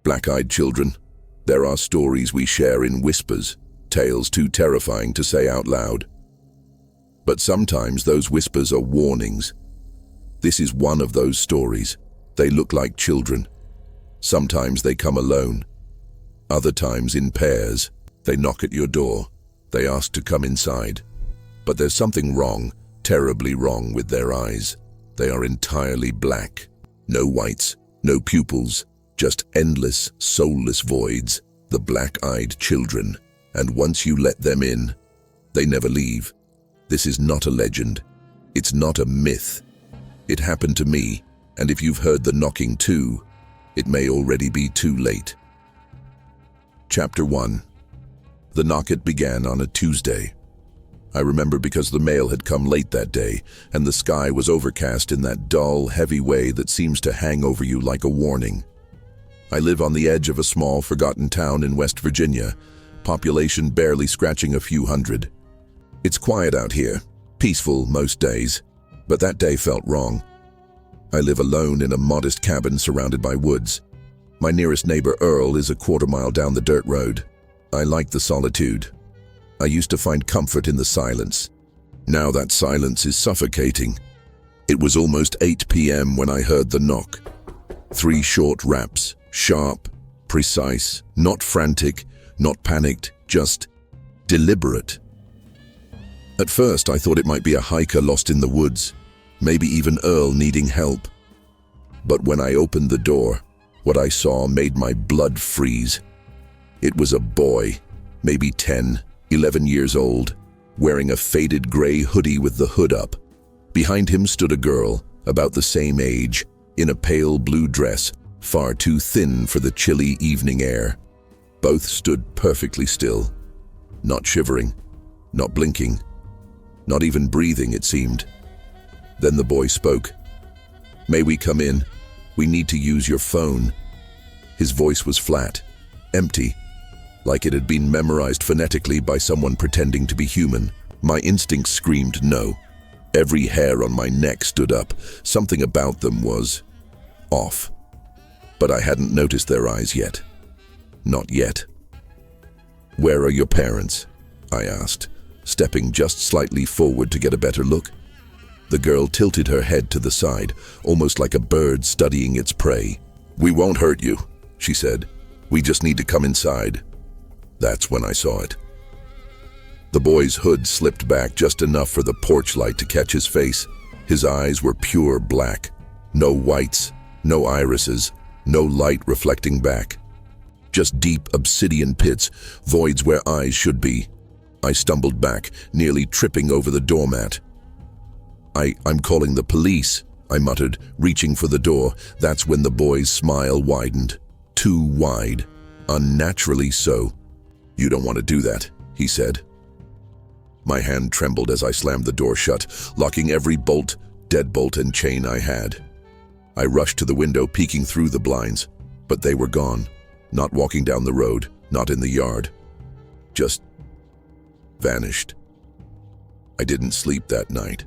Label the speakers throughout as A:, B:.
A: Black-eyed children. There are stories we share in whispers, tales too terrifying to say out loud. But sometimes those whispers are warnings. This is one of those stories. They look like children. Sometimes they come alone. Other times in pairs. They knock at your door. They ask to come inside. But there's something wrong, terribly wrong with their eyes. They are entirely black. No whites, no pupils, just endless, soulless voids, the black-eyed children. And once you let them in, they never leave. This is not a legend. It's not a myth. It happened to me, and if you've heard the knocking too, it may already be too late. Chapter 1. The knock began on a Tuesday. I remember because the mail had come late that day, and the sky was overcast in that dull, heavy way that seems to hang over you like a warning. I live on the edge of a small, forgotten town in West Virginia, population barely scratching a few hundred. It's quiet out here, peaceful most days, but that day felt wrong. I live alone in a modest cabin surrounded by woods. My nearest neighbor, Earl, is a quarter-mile down the dirt road. I like the solitude. I used to find comfort in the silence. Now that silence is suffocating. It was almost 8 p.m. when I heard the knock. 3 short raps, sharp, precise, not frantic, not panicked, just deliberate. At first, I thought it might be a hiker lost in the woods, maybe even Earl needing help. But when I opened the door, what I saw made my blood freeze. It was a boy, maybe 10, 11 years old, wearing a faded gray hoodie with the hood up. Behind him stood a girl, about the same age, in a pale blue dress, far too thin for the chilly evening air. Both stood perfectly still, not shivering, not blinking, not even breathing, it seemed. Then the boy spoke. "May we come in? We need to use your phone." His voice was flat, empty, like it had been memorized phonetically by someone pretending to be human. My instincts screamed no. Every hair on my neck stood up. Something about them was off. But I hadn't noticed their eyes yet. Not yet. "Where are your parents?" I asked, stepping just slightly forward to get a better look. The girl tilted her head to the side, almost like a bird studying its prey. "We won't hurt you," she said. "We just need to come inside." That's when I saw it. The boy's hood slipped back just enough for the porch light to catch his face. His eyes were pure black. No whites, no irises, no light reflecting back. Just deep obsidian pits, voids where eyes should be. I stumbled back, nearly tripping over the doormat. I'm calling the police," I muttered, reaching for the door. That's when the boy's smile widened. Too wide. Unnaturally so. "You don't want to do that," he said. My hand trembled as I slammed the door shut, locking every bolt, deadbolt, and chain I had. I rushed to the window, peeking through the blinds, but they were gone. Not walking down the road, not in the yard. Just vanished. I didn't sleep that night.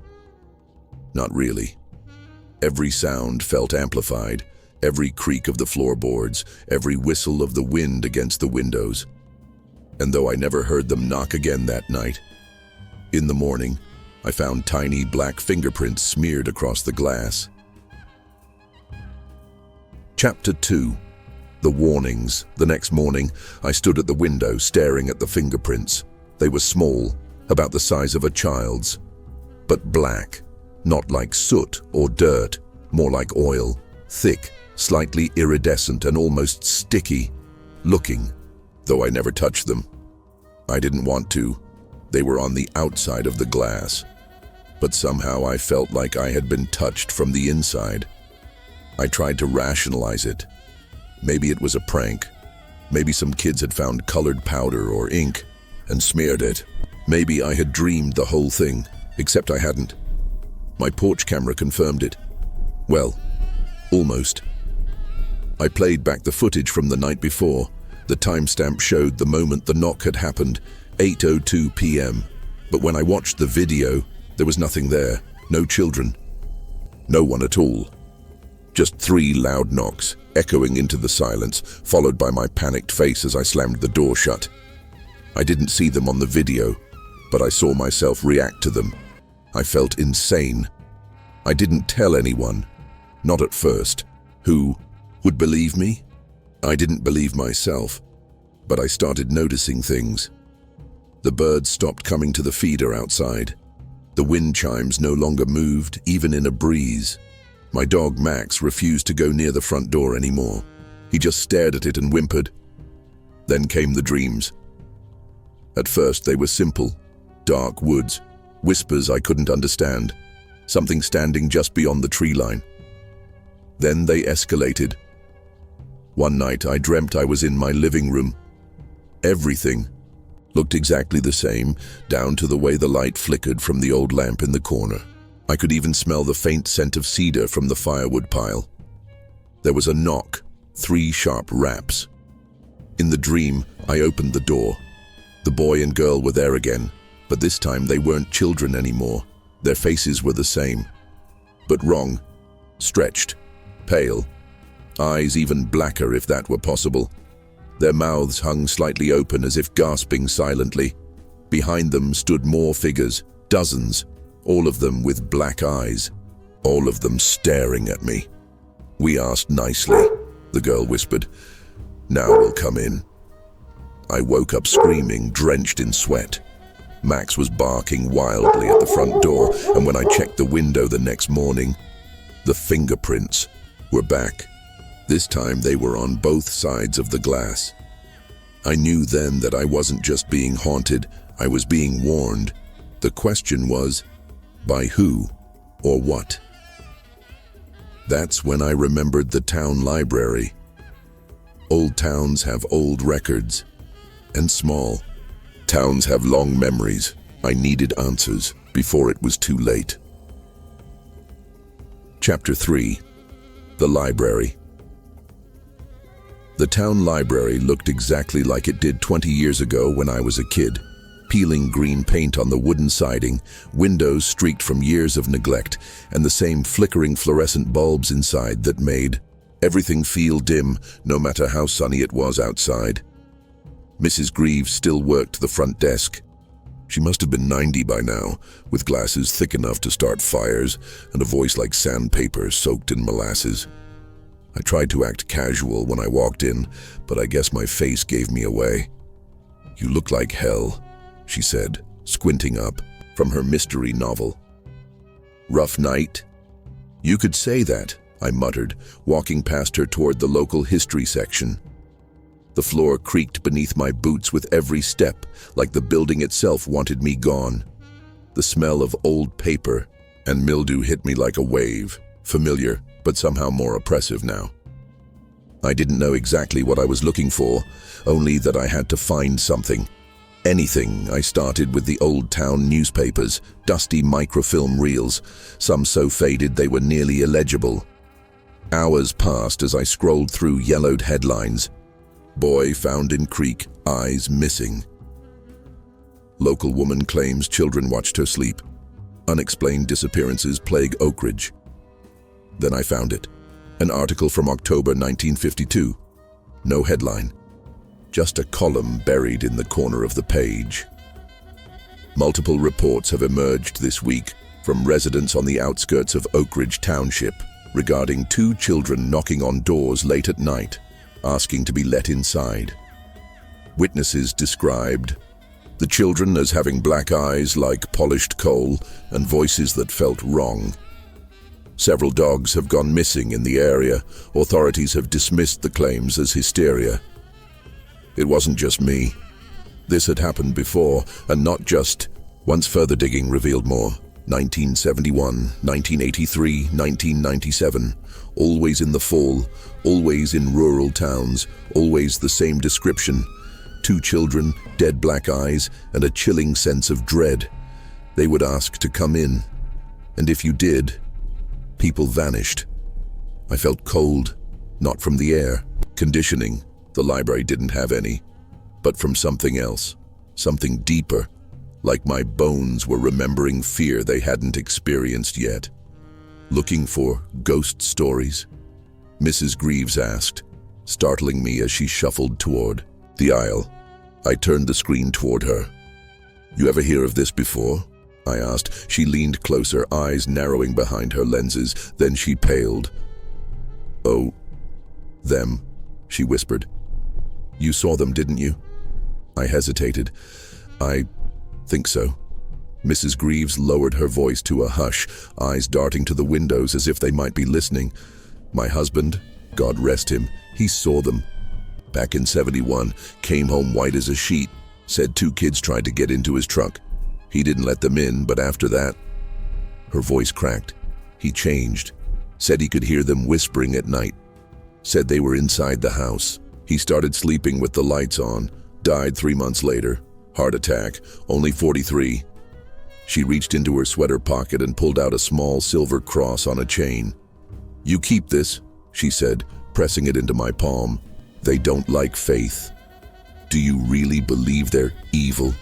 A: Not really. Every sound felt amplified, every creak of the floorboards, every whistle of the wind against the windows. And though I never heard them knock again that night, in the morning, I found tiny black fingerprints smeared across the glass. Chapter 2. The warnings. The next morning, I stood at the window staring at the fingerprints. They were small, about the size of a child's, but black, not like soot or dirt, more like oil, thick, slightly iridescent and almost sticky looking, though I never touched them. I didn't want to. They were on the outside of the glass, but somehow I felt like I had been touched from the inside. I tried to rationalize it. Maybe it was a prank. Maybe some kids had found colored powder or ink and smeared it. Maybe I had dreamed the whole thing, except I hadn't. My porch camera confirmed it. Well, almost. I played back the footage from the night before. The timestamp showed the moment the knock had happened, 8:02 p.m. But when I watched the video, there was nothing there. No children. No one at all. Just 3 loud knocks, echoing into the silence, followed by my panicked face as I slammed the door shut. I didn't see them on the video, but I saw myself react to them. I felt insane. I didn't tell anyone. Not at first. Who would believe me? I didn't believe myself, but I started noticing things. The birds stopped coming to the feeder outside. The wind chimes no longer moved, even in a breeze. My dog Max refused to go near the front door anymore. He just stared at it and whimpered. Then came the dreams. At first they were simple. Dark woods, whispers I couldn't understand, something standing just beyond the tree line. Then they escalated. One night I dreamt I was in my living room. Everything looked exactly the same, down to the way the light flickered from the old lamp in the corner. I could even smell the faint scent of cedar from the firewood pile. There was a knock, 3 sharp raps. In the dream, I opened the door. The boy and girl were there again, but this time they weren't children anymore. Their faces were the same, but wrong, stretched, pale, eyes even blacker if that were possible. Their mouths hung slightly open as if gasping silently. Behind them stood more figures, dozens, all of them with black eyes, all of them staring at me. "We asked nicely," the girl whispered. "Now we'll come in." I woke up screaming, drenched in sweat. Max was barking wildly at the front door, and when I checked the window the next morning, the fingerprints were back. This time they were on both sides of the glass. I knew then that I wasn't just being haunted, I was being warned. The question was, by who or what? That's when I remembered the town library. Old towns have old records, and small. Towns have long memories. I needed answers before it was too late. Chapter 3. The Library. The town library looked exactly like it did 20 years ago when I was a kid. Peeling green paint on the wooden siding, windows streaked from years of neglect, and the same flickering fluorescent bulbs inside that made everything feel dim, no matter how sunny it was outside. Mrs. Greaves still worked the front desk. She must have been 90 by now, with glasses thick enough to start fires and a voice like sandpaper soaked in molasses. I tried to act casual when I walked in, but I guess my face gave me away. "You look like hell," she said, squinting up from her mystery novel. "Rough night?" "You could say that," I muttered, walking past her toward the local history section. The floor creaked beneath my boots with every step, like the building itself wanted me gone. The smell of old paper and mildew hit me like a wave, familiar, but somehow more oppressive now. I didn't know exactly what I was looking for, only that I had to find something. Anything. I started with the old town newspapers, dusty microfilm reels, some so faded they were nearly illegible. Hours passed as I scrolled through yellowed headlines. Boy found in creek, eyes missing. Local woman claims children watched her sleep. Unexplained disappearances plague Oak Ridge. Then I found it. An article from October 1952. No headline. Just a column buried in the corner of the page. Multiple reports have emerged this week from residents on the outskirts of Oak Ridge Township regarding 2 children knocking on doors late at night, asking to be let inside. Witnesses described the children as having black eyes like polished coal and voices that felt wrong. Several dogs have gone missing in the area. Authorities have dismissed the claims as hysteria. It wasn't just me. This had happened before, and not just. Once further digging revealed more. 1971, 1983, 1997. Always in the fall, always in rural towns, always the same description. 2 children, dead black eyes, and a chilling sense of dread. They would ask to come in. And if you did, people vanished. I felt cold, not from the air, conditioning. The library didn't have any, but from something else, something deeper, like my bones were remembering fear they hadn't experienced yet. Looking for ghost stories? Mrs. Greaves asked, startling me as she shuffled toward the aisle. I turned the screen toward her. "You ever hear of this before?" I asked. She leaned closer, eyes narrowing behind her lenses. Then she paled. "Oh, them," she whispered. "You saw them, didn't you?" I hesitated. "I think so." Mrs. Greaves lowered her voice to a hush, eyes darting to the windows as if they might be listening. "My husband, God rest him, he saw them. Back in '71, came home white as a sheet, said 2 kids tried to get into his truck. He didn't let them in, but after that..." Her voice cracked. "He changed. Said he could hear them whispering at night. Said they were inside the house. He started sleeping with the lights on. Died 3 months later. Heart attack. Only 43. She reached into her sweater pocket and pulled out a small silver cross on a chain. "You keep this," she said, pressing it into my palm. "They don't like faith. Do you really believe they're evil?"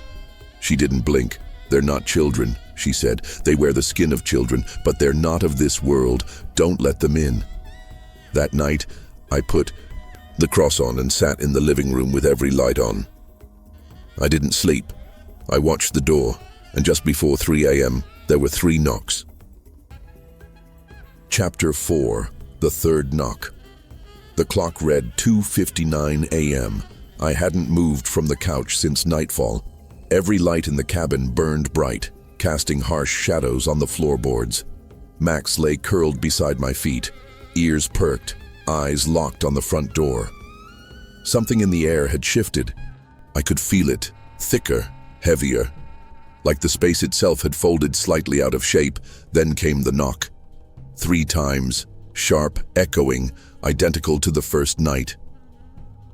A: She didn't blink. "They're not children," she said. "They wear the skin of children, but they're not of this world. Don't let them in." That night, I put the cross on and sat in the living room with every light on. I didn't sleep. I watched the door, and just before 3 a.m., there were 3 knocks. Chapter 4. The Third Knock. The clock read 2:59 a.m. I hadn't moved from the couch since nightfall. Every light in the cabin burned bright, casting harsh shadows on the floorboards. Max lay curled beside my feet, ears perked, eyes locked on the front door. Something in the air had shifted. I could feel it, thicker, heavier. Like the space itself had folded slightly out of shape. Then came the knock. 3 times, sharp, echoing, identical to the first night.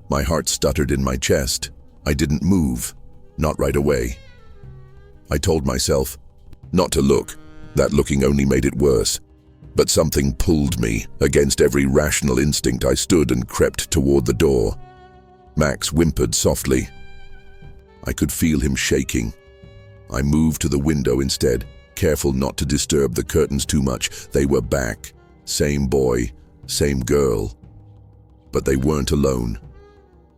A: My heart stuttered in my chest. I didn't move, not right away. I told myself not to look. That looking only made it worse. But something pulled me. Against every rational instinct, I stood and crept toward the door. Max whimpered softly. I could feel him shaking. I moved to the window instead, careful not to disturb the curtains too much. They were back. Same boy, same girl. But they weren't alone.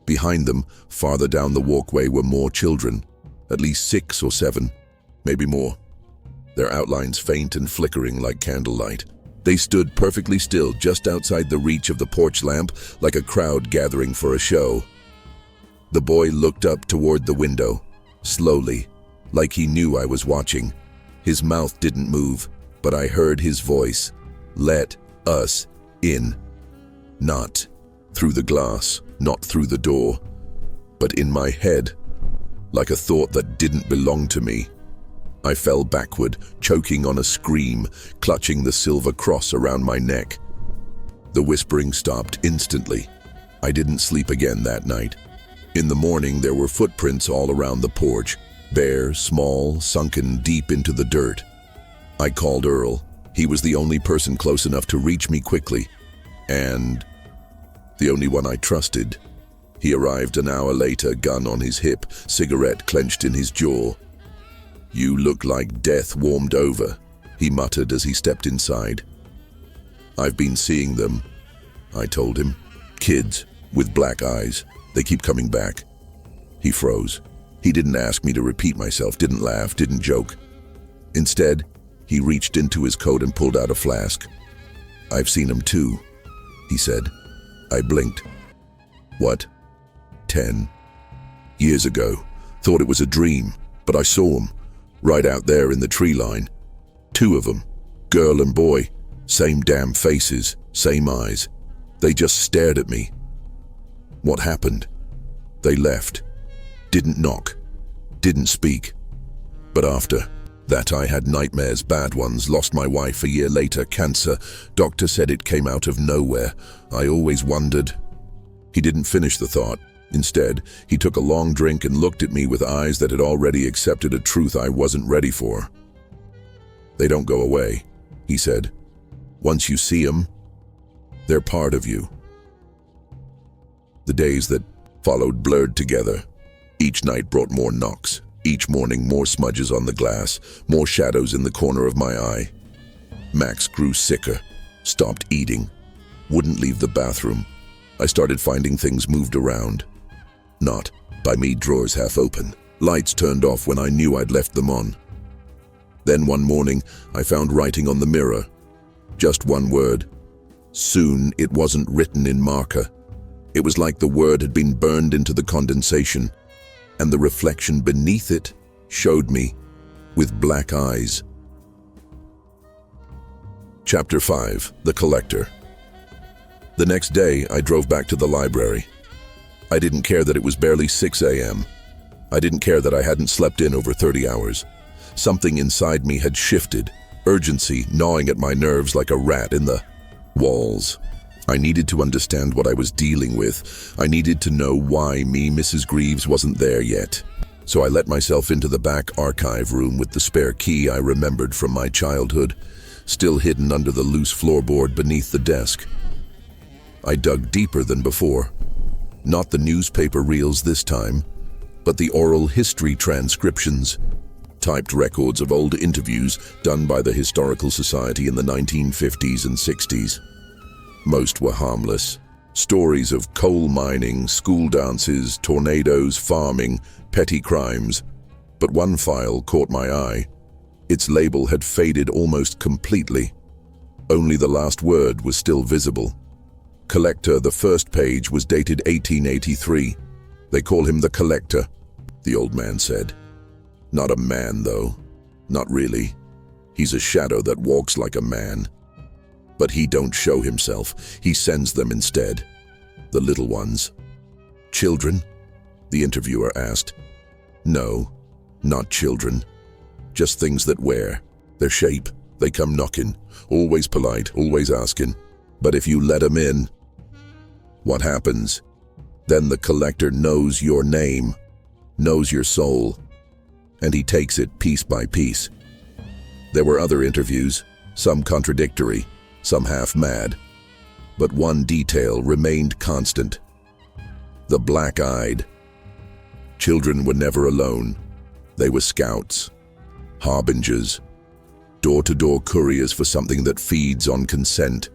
A: Behind them, farther down the walkway, were more children. At least 6 or 7, maybe more. Their outlines faint and flickering like candlelight. They stood perfectly still just outside the reach of the porch lamp, like a crowd gathering for a show. The boy looked up toward the window, slowly, like he knew I was watching. His mouth didn't move, but I heard his voice. "Let us in." Not through the glass, not through the door, but in my head, like a thought that didn't belong to me. I fell backward, choking on a scream, clutching the silver cross around my neck. The whispering stopped instantly. I didn't sleep again that night. In the morning, there were footprints all around the porch, bare, small, sunken deep into the dirt. I called Earl. He was the only person close enough to reach me quickly, and the only one I trusted. He arrived an hour later, gun on his hip, cigarette clenched in his jaw. "You look like death warmed over," he muttered as he stepped inside. "I've been seeing them," I told him. "Kids, with black eyes. They keep coming back." He froze. He didn't ask me to repeat myself, didn't laugh, didn't joke. Instead, he reached into his coat and pulled out a flask. "I've seen them too," he said. I blinked. "What?" 10 years ago. Thought it was a dream, but I saw them. Right out there in the tree line. 2 of them, girl and boy, same damn faces, same eyes. They just stared at me. What happened? They left. Didn't knock. Didn't speak. But after that I had nightmares, bad ones, lost my wife a year later, cancer. Doctor said it came out of nowhere. I always wondered. He didn't finish the thought. Instead, he took a long drink and looked at me with eyes that had already accepted a truth I wasn't ready for. "They don't go away," he said. "Once you see them, they're part of you." The days that followed blurred together. Each night brought more knocks. Each morning, more smudges on the glass, more shadows in the corner of my eye. Max grew sicker, stopped eating, wouldn't leave the bathroom. I started finding things moved around. Not by me, drawers half open. Lights turned off when I knew I'd left them on. Then one morning, I found writing on the mirror. Just one word. Soon, it wasn't written in marker. It was like the word had been burned into the condensation, and the reflection beneath it showed me with black eyes. Chapter 5. The Collector. The next day, I drove back to the library. I didn't care that it was barely 6 a.m. I didn't care that I hadn't slept in over 30 hours. Something inside me had shifted, urgency gnawing at my nerves like a rat in the walls. I needed to understand what I was dealing with. I needed to know why me, Mrs. Greaves, wasn't there yet. So I let myself into the back archive room with the spare key I remembered from my childhood, still hidden under the loose floorboard beneath the desk. I dug deeper than before. Not the newspaper reels this time, but the oral history transcriptions, typed records of old interviews done by the Historical Society in the 1950s and 60s. Most were harmless. Stories of coal mining, school dances, tornadoes, farming, petty crimes. But one file caught my eye. Its label had faded almost completely. Only the last word was still visible. Collector, the first page, was dated 1883. They call him the Collector, the old man said. Not a man, though. Not really. He's a shadow that walks like a man. But he don't show himself. He sends them instead. The little ones. Children? The interviewer asked. No, not children. Just things that wear. Their shape. They come knocking. Always polite, always asking. But if you let 'em in, what happens? Then the Collector knows your name, knows your soul, and he takes it piece by piece. There were other interviews, some contradictory, some half-mad, but one detail remained constant. The black-eyed. Children were never alone. They were scouts, harbingers, door-to-door couriers for something that feeds on consent.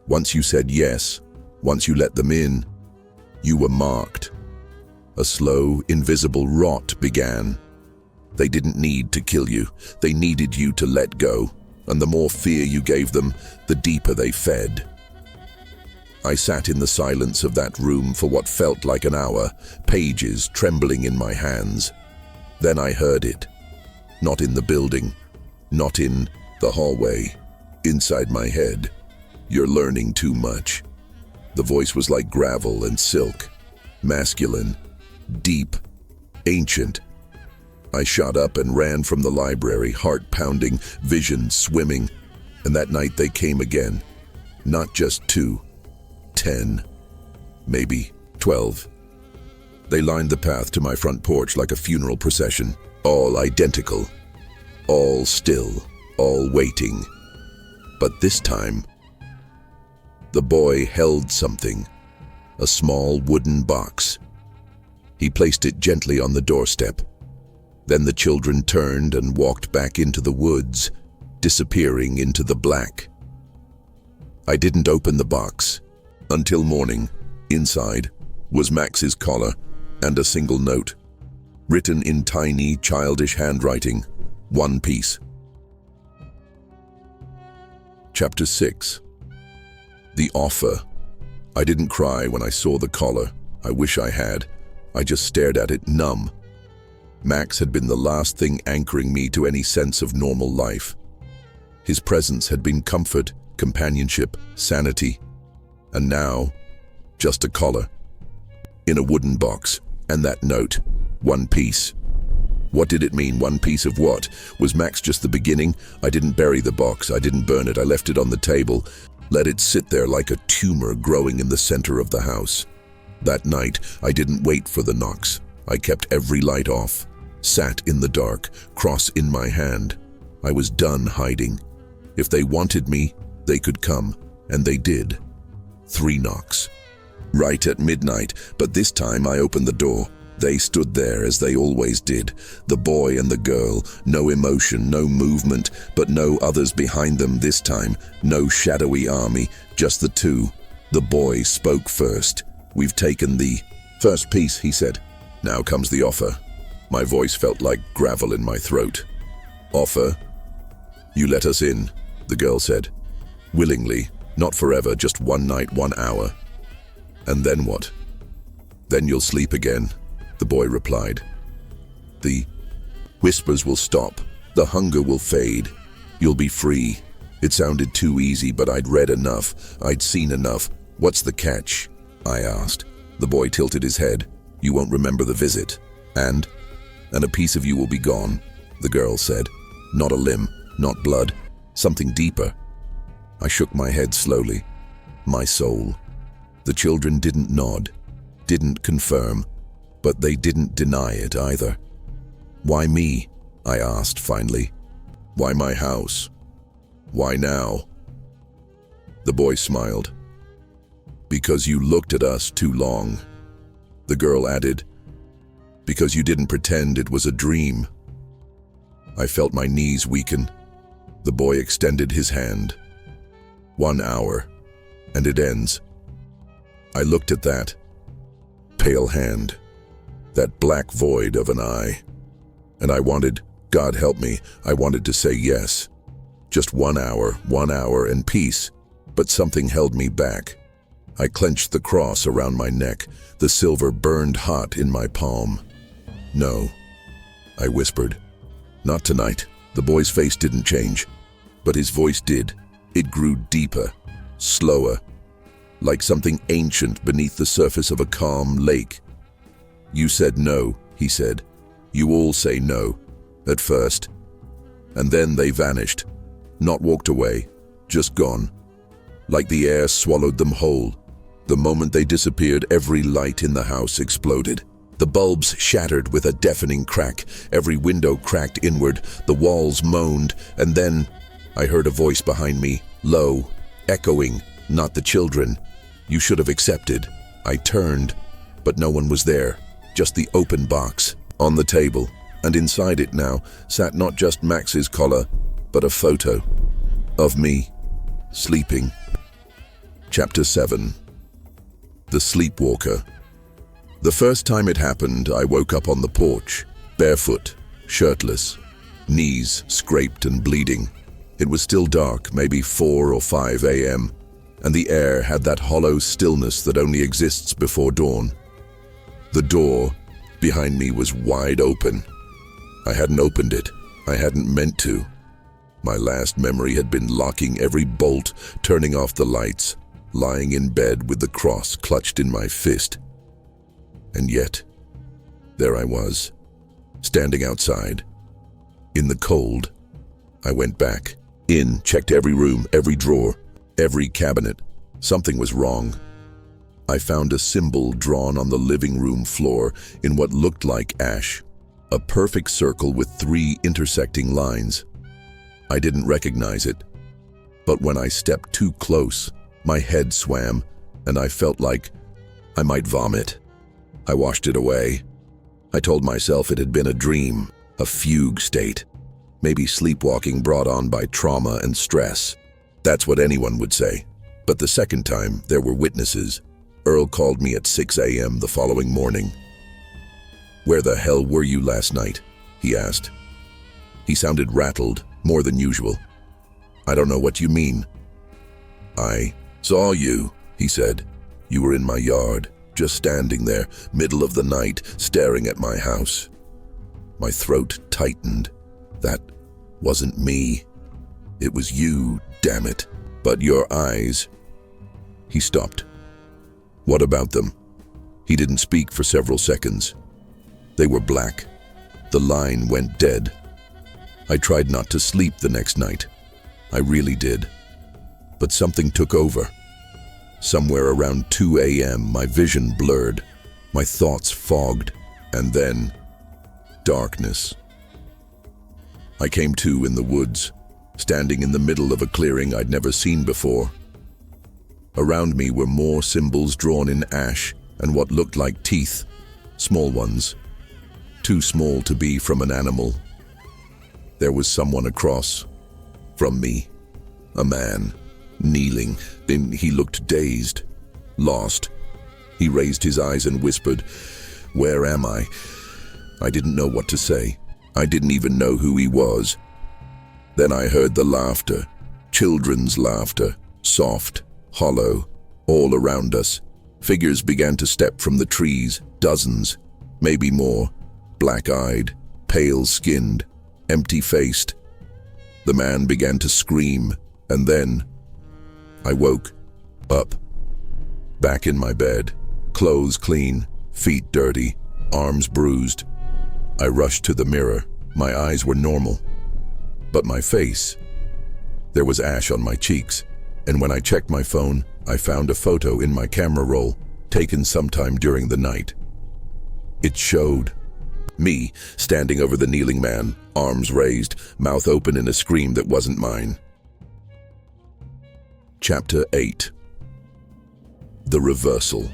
A: Once you said yes, once you let them in, you were marked. A slow, invisible rot began. They didn't need to kill you. They needed you to let go. And the more fear you gave them, the deeper they fed. I sat in the silence of that room for what felt like an hour, pages trembling in my hands. Then I heard it. Not in the building, not in the hallway, inside my head. You're learning too much. The voice was like gravel and silk, masculine, deep, ancient. I shot up and ran from the library, heart pounding, vision swimming. And that night they came again. Not just 2, 10, maybe 12. They lined the path to my front porch like a funeral procession, all identical, all still, all waiting. But this time, the boy held something, a small wooden box. He placed it gently on the doorstep. Then the children turned and walked back into the woods, disappearing into the black. I didn't open the box until morning. Inside was Max's collar and a single note, written in tiny, childish handwriting, one piece. Chapter 6. The offer. I didn't cry when I saw the collar. I wish I had. I just stared at it, numb. Max had been the last thing anchoring me to any sense of normal life. His presence had been comfort, companionship, sanity. And now, just a collar. In a wooden box, and that note, one piece. What did it mean, one piece of what? Was Max just the beginning? I didn't bury the box, I didn't burn it, I left it on the table. Let it sit there like a tumor growing in the center of the house. That night, I didn't wait for the knocks. I kept every light off, sat in the dark, cross in my hand. I was done hiding. If they wanted me, they could come, and they did. 3 knocks. Right at midnight, but this time I opened the door. They stood there as they always did, the boy and the girl, no emotion, no movement, but no others behind them this time, no shadowy army, just the two, The boy spoke first. "We've taken the first piece," he said. "Now comes the offer." My voice felt like gravel in my throat. "Offer? You let us in," the girl said. "Willingly, not forever, just one night, 1 hour." "And then what?" "Then you'll sleep again," the boy replied. "The whispers will stop. The hunger will fade. You'll be free." It sounded too easy, but I'd read enough. I'd seen enough. "What's the catch?" I asked. The boy tilted his head. "You won't remember the visit. And a piece of you will be gone," the girl said. "Not a limb, not blood, something deeper." I shook my head slowly. My soul. The children didn't nod, didn't confirm, but they didn't deny it either. "Why me?" I asked finally. "Why my house? Why now?" The boy smiled. "Because you looked at us too long," the girl added. "Because you didn't pretend it was a dream." I felt my knees weaken. The boy extended his hand. 1 hour, and it ends. I looked at that pale hand, that black void of an eye, and I wanted, God help me, I wanted to say yes. Just 1 hour and peace, but something held me back. I clenched the cross around my neck, the silver burned hot in my palm. "No," I whispered. "Not tonight." The boy's face didn't change, but his voice did. It grew deeper, slower, like something ancient beneath the surface of a calm lake. "You said no," he said. "You all say no, at first. And then they vanished, not walked away, just gone. Like the air swallowed them whole. The moment they disappeared, every light in the house exploded. The bulbs shattered with a deafening crack. Every window cracked inward. The walls moaned. And then I heard a voice behind me, low, echoing, "Not the children. You should have accepted." I turned, but no one was there. Just the open box on the table. And inside it now sat not just Max's collar, but a photo of me, sleeping. Chapter 7. The Sleepwalker. The first time it happened, I woke up on the porch, barefoot, shirtless, knees scraped and bleeding. It was still dark, maybe 4 or 5 a.m., and the air had that hollow stillness that only exists before dawn. The door behind me was wide open. I hadn't opened it. I hadn't meant to. My last memory had been locking every bolt, turning off the lights, lying in bed with the cross clutched in my fist. And yet, there I was, standing outside. In the cold, I went back, in, checked every room, every drawer, every cabinet. Something was wrong. I found a symbol drawn on the living room floor in what looked like ash, a perfect circle with 3 intersecting lines. I didn't recognize it, but when I stepped too close, my head swam, and I felt like I might vomit. I washed it away. I told myself it had been a dream, a fugue state, maybe sleepwalking brought on by trauma and stress. That's what anyone would say. But the second time, there were witnesses. Earl called me at 6 a.m. the following morning. "Where the hell were you last night?" he asked. He sounded rattled, more than usual. "I don't know what you mean." "I saw you," he said. "You were in my yard, just standing there, middle of the night, staring at my house." My throat tightened. "That wasn't me. It was you, damn it. But your eyes..." He stopped. "What about them?" He didn't speak for several seconds. They were black. The line went dead. I tried not to sleep the next night. I really did. But something took over. Somewhere around 2 a.m., my vision blurred, my thoughts fogged, and then darkness. I came to in the woods, standing in the middle of a clearing I'd never seen before. Around me were more symbols drawn in ash and what looked like teeth, small ones, too small to be from an animal. There was someone across from me, a man, kneeling. Then he looked dazed, lost. He raised his eyes and whispered, "Where am I?" I didn't know what to say. I didn't even know who he was. Then I heard the laughter, children's laughter, soft, hollow, all around us. Figures began to step from the trees, dozens, maybe more, black-eyed, pale-skinned, empty-faced. The man began to scream, and then I woke up, back in my bed, clothes clean, feet dirty, arms bruised. I rushed to the mirror. My eyes were normal, but my face, there was ash on my cheeks, and when I checked my phone, I found a photo in my camera roll, taken sometime during the night. It showed me standing over the kneeling man, arms raised, mouth open in a scream that wasn't mine. Chapter 8. The Reversal.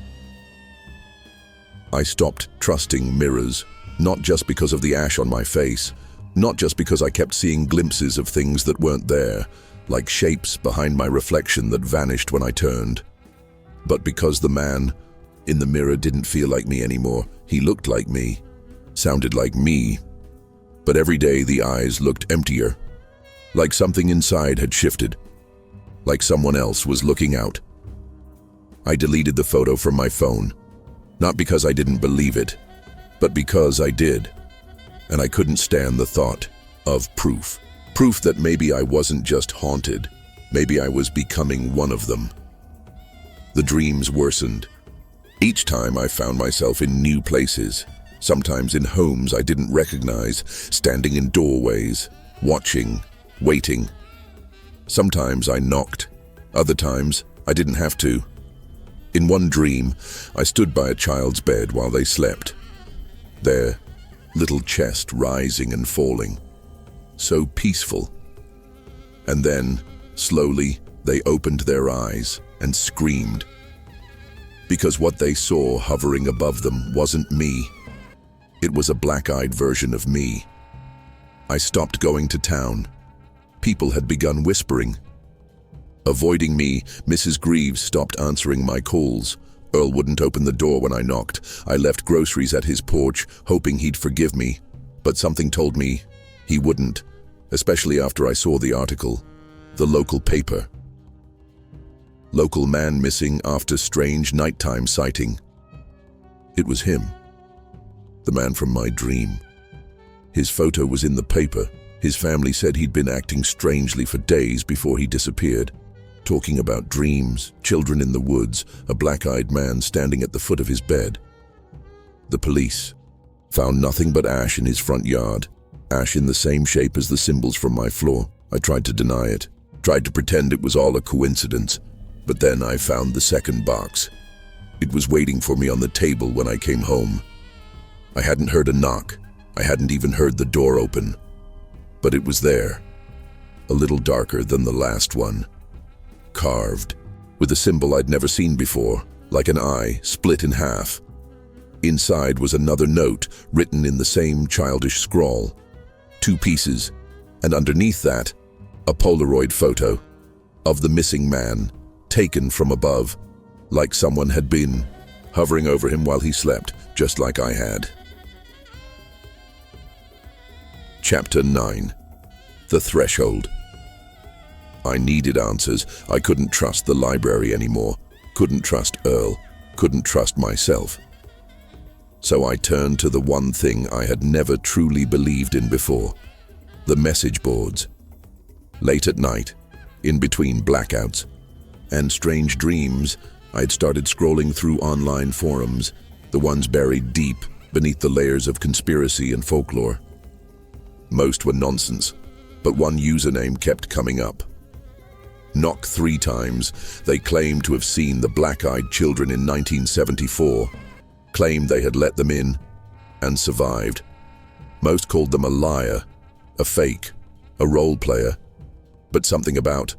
A: I stopped trusting mirrors, not just because of the ash on my face, not just because I kept seeing glimpses of things that weren't there, like shapes behind my reflection that vanished when I turned, but because the man in the mirror didn't feel like me anymore. He looked like me, sounded like me, but every day the eyes looked emptier, like something inside had shifted, like someone else was looking out. I deleted the photo from my phone, not because I didn't believe it, but because I did, and I couldn't stand the thought of proof. Proof that maybe I wasn't just haunted, maybe I was becoming one of them. The dreams worsened. Each time I found myself in new places, sometimes in homes I didn't recognize, standing in doorways, watching, waiting. Sometimes I knocked, other times I didn't have to. In one dream, I stood by a child's bed while they slept, their little chest rising and falling, so peaceful. And then, slowly, they opened their eyes and screamed, because what they saw hovering above them wasn't me. It was a black-eyed version of me. I stopped going to town. People had begun whispering. Avoiding me, Mrs. Greaves stopped answering my calls. Earl wouldn't open the door when I knocked. I left groceries at his porch, hoping he'd forgive me. But something told me he wouldn't, especially after I saw the article. The local paper. Local man missing after strange nighttime sighting. It was him. The man from my dream. His photo was in the paper. His family said he'd been acting strangely for days before he disappeared. Talking about dreams, children in the woods, a black-eyed man standing at the foot of his bed. The police found nothing but ash in his front yard, ash in the same shape as the symbols from my floor. I tried to deny it, tried to pretend it was all a coincidence, but then I found the second box. It was waiting for me on the table when I came home. I hadn't heard a knock, I hadn't even heard the door open, but it was there, a little darker than the last one. Carved, with a symbol I'd never seen before, like an eye split in half. Inside was another note, written in the same childish scrawl. 2 pieces, and underneath that, a Polaroid photo of the missing man, taken from above, like someone had been hovering over him while he slept, just like I had. Chapter 9. The Threshold. I needed answers. I couldn't trust the library anymore, couldn't trust Earl, couldn't trust myself. So I turned to the one thing I had never truly believed in before, the message boards. Late at night, in between blackouts and strange dreams, I'd started scrolling through online forums, the ones buried deep beneath the layers of conspiracy and folklore. Most were nonsense, but one username kept coming up. Knock 3 times, they claimed to have seen the black-eyed children in 1974, claimed they had let them in, and survived. Most called them a liar, a fake, a role player, but something about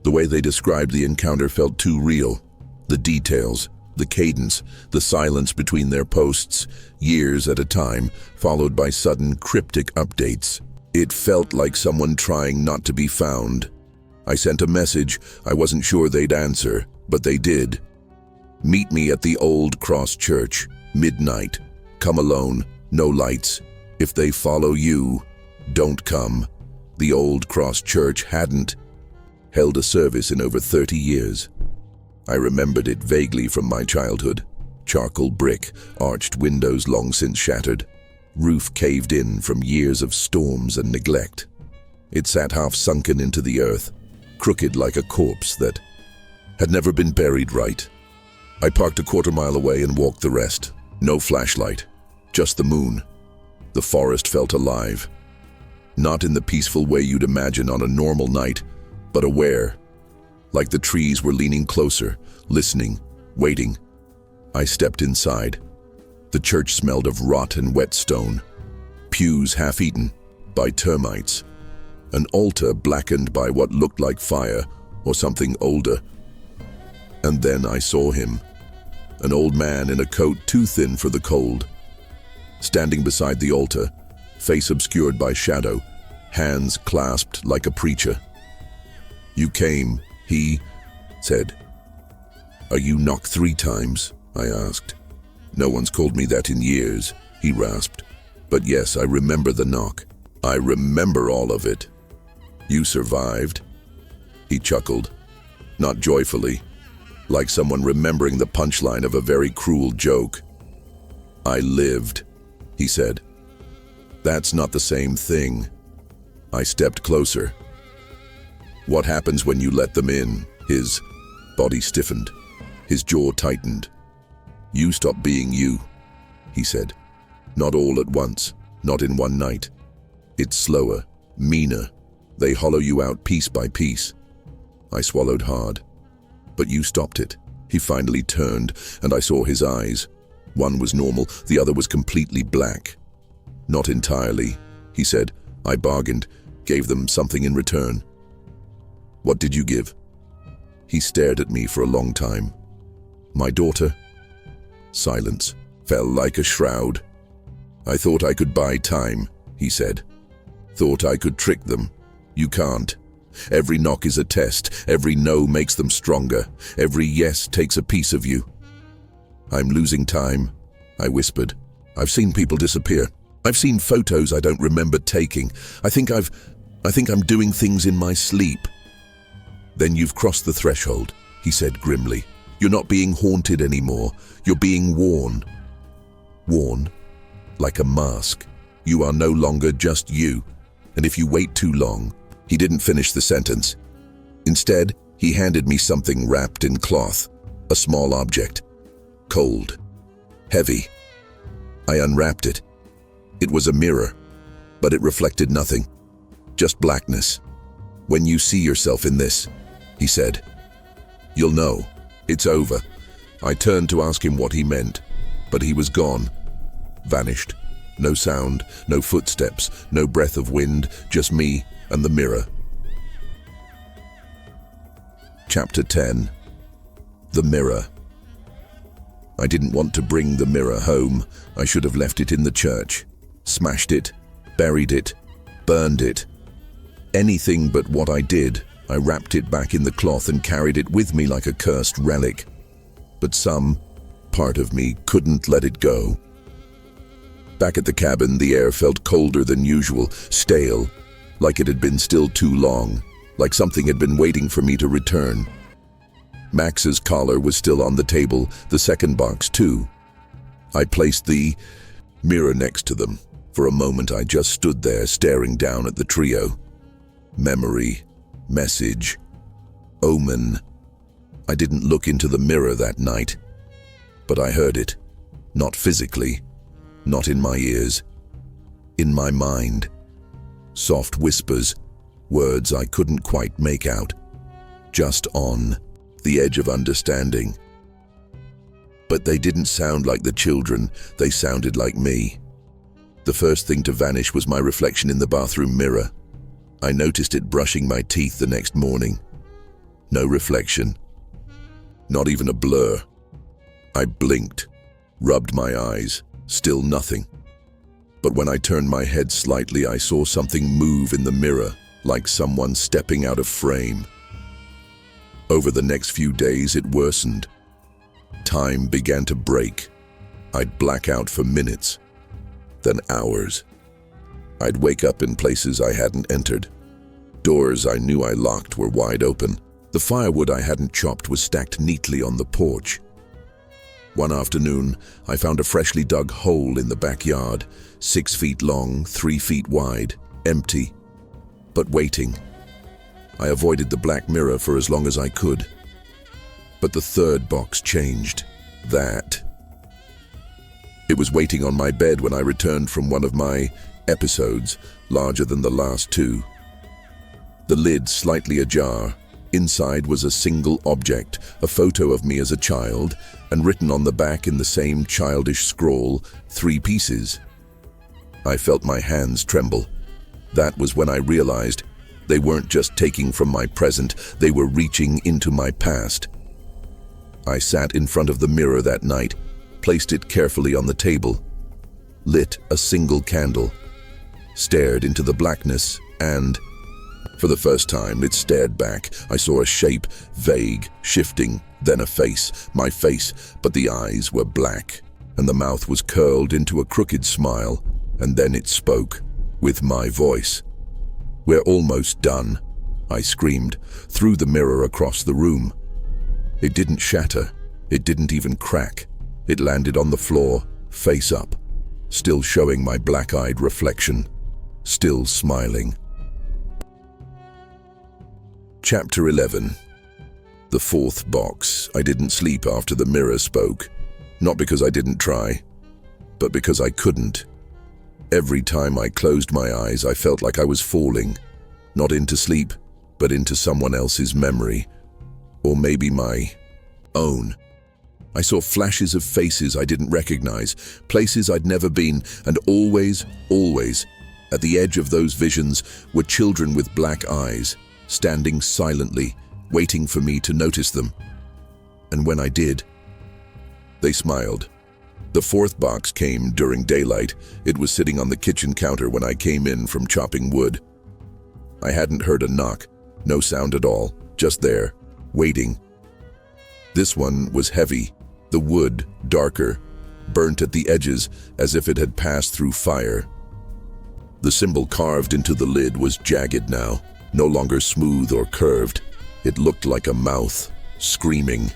A: the way they described the encounter felt too real. The details, the cadence, the silence between their posts, years at a time, followed by sudden cryptic updates. It felt like someone trying not to be found. I sent a message. I wasn't sure they'd answer, but they did. Meet me at the Old Cross Church, midnight. Come alone, no lights. If they follow you, don't come. The Old Cross Church hadn't held a service in over 30 years. I remembered it vaguely from my childhood. Charcoal brick, arched windows long since shattered, roof caved in from years of storms and neglect. It sat half sunken into the earth, crooked like a corpse that had never been buried right. I parked a quarter-mile away and walked the rest. No flashlight, just the moon. The forest felt alive. Not in the peaceful way you'd imagine on a normal night, but aware, like the trees were leaning closer, listening, waiting. I stepped inside. The church smelled of rot and wet stone, pews half-eaten by termites, an altar blackened by what looked like fire or something older. And then I saw him, an old man in a coat too thin for the cold, standing beside the altar, face obscured by shadow, hands clasped like a preacher. "You came," he said. "Are you knocked 3 times?" I asked. "No one's called me that in years," he rasped. "But yes, I remember the knock. I remember all of it." "You survived?" He chuckled, not joyfully, like someone remembering the punchline of a very cruel joke. "I lived," he said. "That's not the same thing." I stepped closer. "What happens when you let them in?" His body stiffened. His jaw tightened. "You stop being you," he said. "Not all at once, not in one night. It's slower, meaner. They hollow you out piece by piece." I swallowed hard. "But you stopped it." He finally turned, and I saw his eyes. One was normal, the other was completely black. "Not entirely," he said. "I bargained, gave them something in return." "What did you give?" He stared at me for a long time. "My daughter." Silence fell like a shroud. "I thought I could buy time," he said. "Thought I could trick them. You can't. Every knock is a test. Every no makes them stronger. Every yes takes a piece of you." "I'm losing time," I whispered. "I've seen people disappear. I've seen photos I don't remember taking. I think I'm doing things in my sleep." "Then you've crossed the threshold," he said grimly. "You're not being haunted anymore. You're being worn." Worn? Like a mask. You are no longer just you. And if you wait too long... He didn't finish the sentence. Instead, he handed me something wrapped in cloth, a small object. Cold. Heavy. I unwrapped it. It was a mirror, but it reflected nothing. Just blackness. "When you see yourself in this," he said, "you'll know. It's over." I turned to ask him what he meant, but he was gone. Vanished. No sound, no footsteps, no breath of wind, just me and the mirror. Chapter 10. The Mirror. I didn't want to bring the mirror home. I should have left it in the church. Smashed it, buried it, burned it. Anything but what I did. I wrapped it back in the cloth and carried it with me like a cursed relic. But some part of me couldn't let it go. Back at the cabin, the air felt colder than usual, stale, like it had been still too long, like something had been waiting for me to return. Max's collar was still on the table, the second box too. I placed the mirror next to them. For a moment I just stood there staring down at the trio. Memory, message, omen. I didn't look into the mirror that night, but I heard it. Not physically, not in my ears, in my mind. Soft whispers, words I couldn't quite make out, just on the edge of understanding. But they didn't sound like the children, they sounded like me. The first thing to vanish was my reflection in the bathroom mirror. I noticed it brushing my teeth the next morning. No reflection. Not even a blur. I blinked, rubbed my eyes, still nothing. But when I turned my head slightly, I saw something move in the mirror, like someone stepping out of frame. Over the next few days, it worsened. Time began to break. I'd black out for minutes, then hours. I'd wake up in places I hadn't entered. Doors I knew I locked were wide open. The firewood I hadn't chopped was stacked neatly on the porch. One afternoon, I found a freshly dug hole in the backyard, 6 feet long, 3 feet wide, empty, but waiting. I avoided the black mirror for as long as I could. But the third box changed. It was waiting on my bed when I returned from one of my episodes, larger than the last two. The lid slightly ajar. Inside was a single object, a photo of me as a child, and written on the back in the same childish scrawl, 3 pieces. I felt my hands tremble. That was when I realized they weren't just taking from my present, they were reaching into my past. I sat in front of the mirror that night, placed it carefully on the table, lit a single candle, stared into the blackness, and, for the first time, it stared back. I saw a shape, vague, shifting, then a face, my face, but the eyes were black, and the mouth was curled into a crooked smile, and then it spoke, with my voice. "We're almost done," I screamed, threw the mirror across the room. It didn't shatter, it didn't even crack. It landed on the floor, face up, still showing my black-eyed reflection, still smiling. Chapter 11. The fourth box. I didn't sleep after the mirror spoke. Not because I didn't try, but because I couldn't. Every time I closed my eyes, I felt like I was falling, not into sleep, but into someone else's memory, or maybe my own. I saw flashes of faces I didn't recognize, places I'd never been, and always, at the edge of those visions were children with black eyes, standing silently, waiting for me to notice them. And when I did, they smiled. The fourth box came during daylight. It was sitting on the kitchen counter when I came in from chopping wood. I hadn't heard a knock, no sound at all, just there, waiting. This one was heavy, the wood darker, burnt at the edges as if it had passed through fire. The symbol carved into the lid was jagged now, no longer smooth or curved. It looked like a mouth, screaming.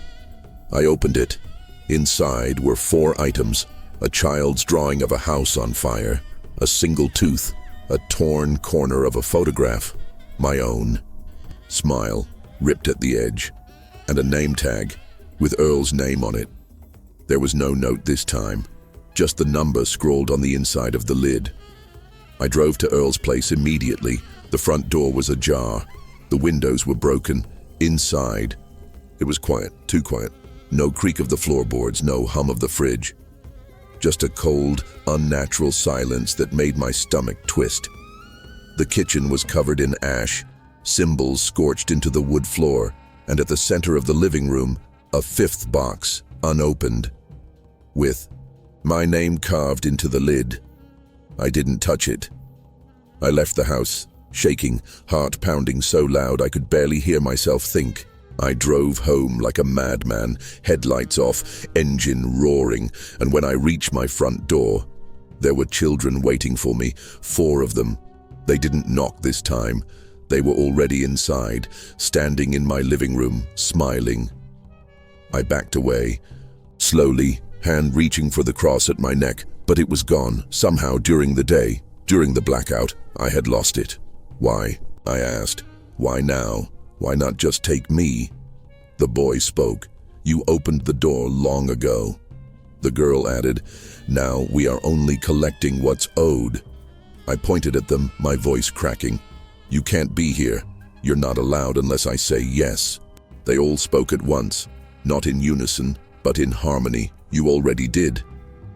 A: I opened it. Inside were 4 items: a child's drawing of a house on fire, a single tooth, a torn corner of a photograph, my own, smile, ripped at the edge, and a name tag with Earl's name on it. There was no note this time, just the number scrawled on the inside of the lid. I drove to Earl's place immediately. The front door was ajar. The windows were broken. Inside, it was quiet, too quiet. No creak of the floorboards, no hum of the fridge. Just a cold, unnatural silence that made my stomach twist. The kitchen was covered in ash, symbols scorched into the wood floor, and at the center of the living room, a 5th box, unopened, with my name carved into the lid. I didn't touch it. I left the house, shaking, heart pounding so loud I could barely hear myself think. I drove home like a madman, headlights off, engine roaring, and when I reached my front door, there were children waiting for me, 4 of them. They didn't knock this time. They were already inside, standing in my living room, smiling. I backed away, slowly, hand reaching for the cross at my neck, but it was gone. Somehow during the day, during the blackout, I had lost it. Why? I asked. Why now? Why not just take me? The boy spoke. You opened the door long ago. The girl added, now we are only collecting what's owed. I pointed at them, my voice cracking. You can't be here. You're not allowed unless I say yes. They all spoke at once, not in unison, but in harmony. You already did.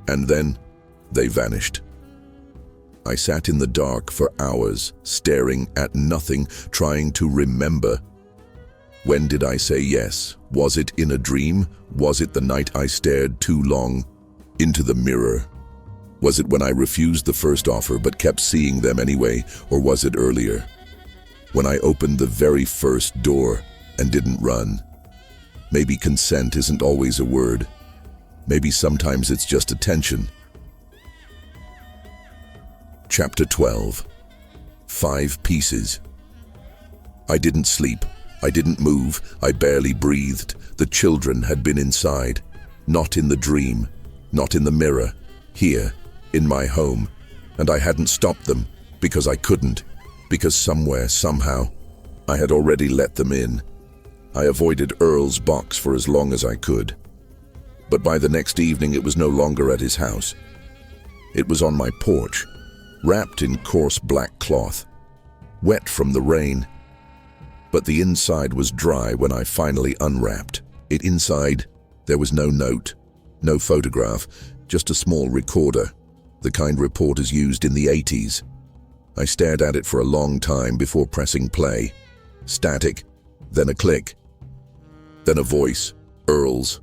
A: And then they vanished. I sat in the dark for hours, staring at nothing, trying to remember. When did I say yes? Was it in a dream? Was it the night I stared too long into the mirror? Was it when I refused the first offer but kept seeing them anyway, or was it earlier? When I opened the very first door and didn't run? Maybe consent isn't always a word. Maybe sometimes it's just attention. Chapter 12. 5 Pieces. I didn't sleep. I didn't move. I barely breathed. The children had been inside. Not in the dream. Not in the mirror. Here, in my home. And I hadn't stopped them, because I couldn't. Because somewhere, somehow, I had already let them in. I avoided Earl's box for as long as I could. But by the next evening, it was no longer at his house. It was on my porch, wrapped in coarse black cloth, wet from the rain. But the inside was dry when I finally unwrapped it. Inside, there was no note, no photograph, just a small recorder, the kind reporters used in the 80s. I stared at it for a long time before pressing play. Static, then a click, then a voice. Earl's.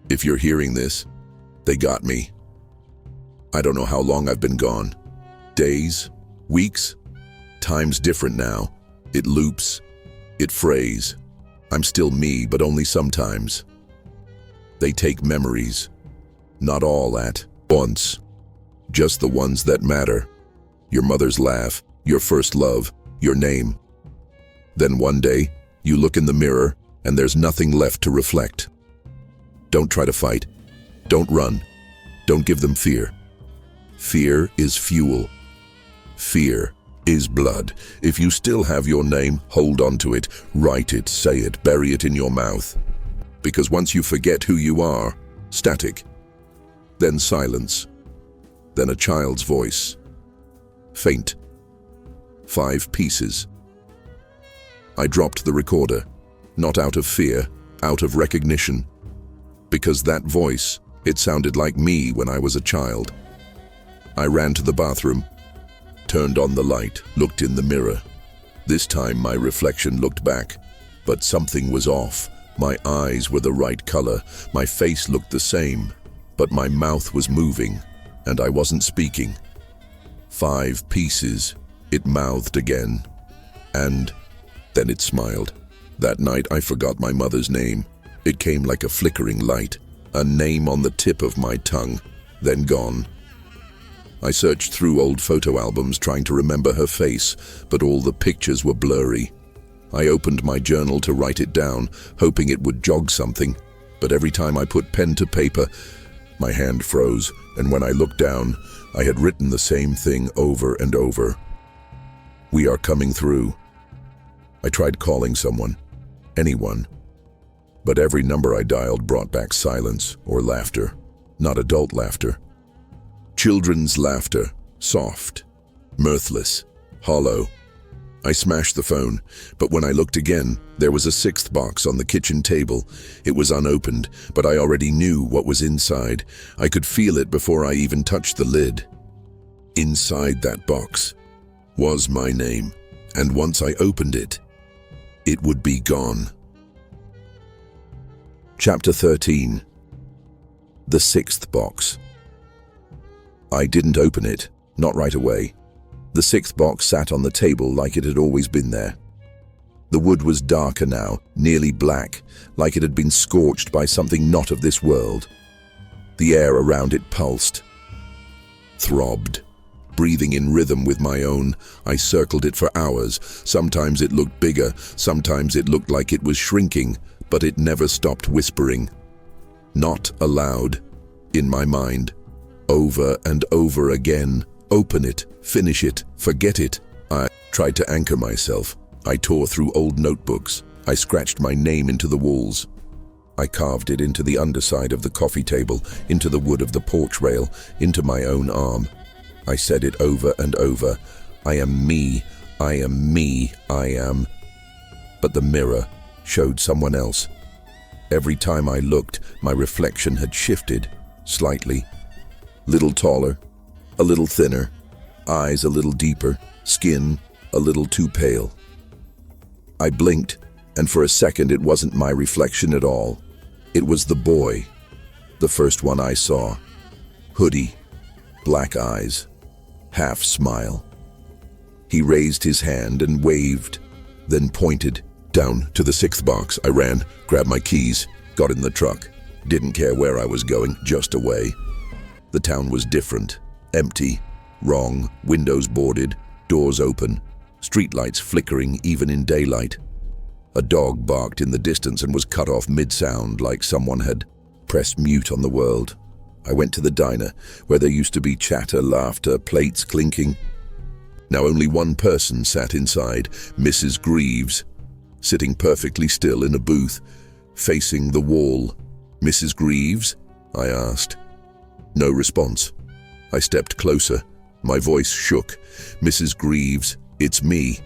A: If you're hearing this, they got me. I don't know how long I've been gone. Days? Weeks? Time's different now. It loops. It frays. I'm still me, but only sometimes. They take memories. Not all at once. Just the ones that matter. Your mother's laugh, your first love, your name. Then one day, you look in the mirror, and there's nothing left to reflect. Don't try to fight. Don't run. Don't give them fear. Fear is fuel. Fear is blood. If you still have your name, hold on to it, write it, say it, bury it in your mouth. Because once you forget who you are, static. Then silence. Then a child's voice. Faint. 5 pieces. I dropped the recorder, not out of fear, out of recognition. Because that voice, it sounded like me when I was a child. I ran to the bathroom, turned on the light, looked in the mirror. This time my reflection looked back, but something was off. My eyes were the right color, my face looked the same, but my mouth was moving, and I wasn't speaking. 5 pieces, it mouthed again, and then it smiled. That night I forgot my mother's name. It came like a flickering light, a name on the tip of my tongue, then gone. I searched through old photo albums trying to remember her face, but all the pictures were blurry. I opened my journal to write it down, hoping it would jog something, but every time I put pen to paper, my hand froze, and when I looked down, I had written the same thing over and over. We are coming through. I tried calling someone, anyone, but every number I dialed brought back silence or laughter, not adult laughter. Children's laughter, soft, mirthless, hollow. I smashed the phone, but when I looked again, there was a 6th box on the kitchen table. It was unopened, but I already knew what was inside. I could feel it before I even touched the lid. Inside that box was my name, and once I opened it, it would be gone. Chapter 13. The 6th box. I didn't open it, not right away. The 6th box sat on the table like it had always been there. The wood was darker now, nearly black, like it had been scorched by something not of this world. The air around it pulsed, throbbed. Breathing in rhythm with my own, I circled it for hours. Sometimes it looked bigger, sometimes it looked like it was shrinking, but it never stopped whispering. Not aloud, in my mind, over and over again. Open it, finish it, forget it. I tried to anchor myself. I tore through old notebooks. I scratched my name into the walls. I carved it into the underside of the coffee table, into the wood of the porch rail, into my own arm. I said it over and over. I am me, I am me, I am. But the mirror showed someone else. Every time I looked, my reflection had shifted, slightly. Little taller, a little thinner, eyes a little deeper, skin a little too pale. I blinked, and for a second it wasn't my reflection at all. It was the boy, the first one I saw. Hoodie, black eyes, half smile. He raised his hand and waved, then pointed. Down to the 6th box I ran, grabbed my keys. Got in the truck. Didn't care where I was going, just away. The town was different. Empty. Wrong. Windows boarded. Doors open. Streetlights flickering even in daylight. A dog barked in the distance and was cut off mid-sound like someone had pressed mute on the world. I went to the diner, where there used to be chatter, laughter, plates clinking. Now only one person sat inside, Mrs. Greaves, sitting perfectly still in a booth, facing the wall. "Mrs. Greaves?" I asked. No response. I stepped closer. My voice shook. "Mrs. Greaves, it's me."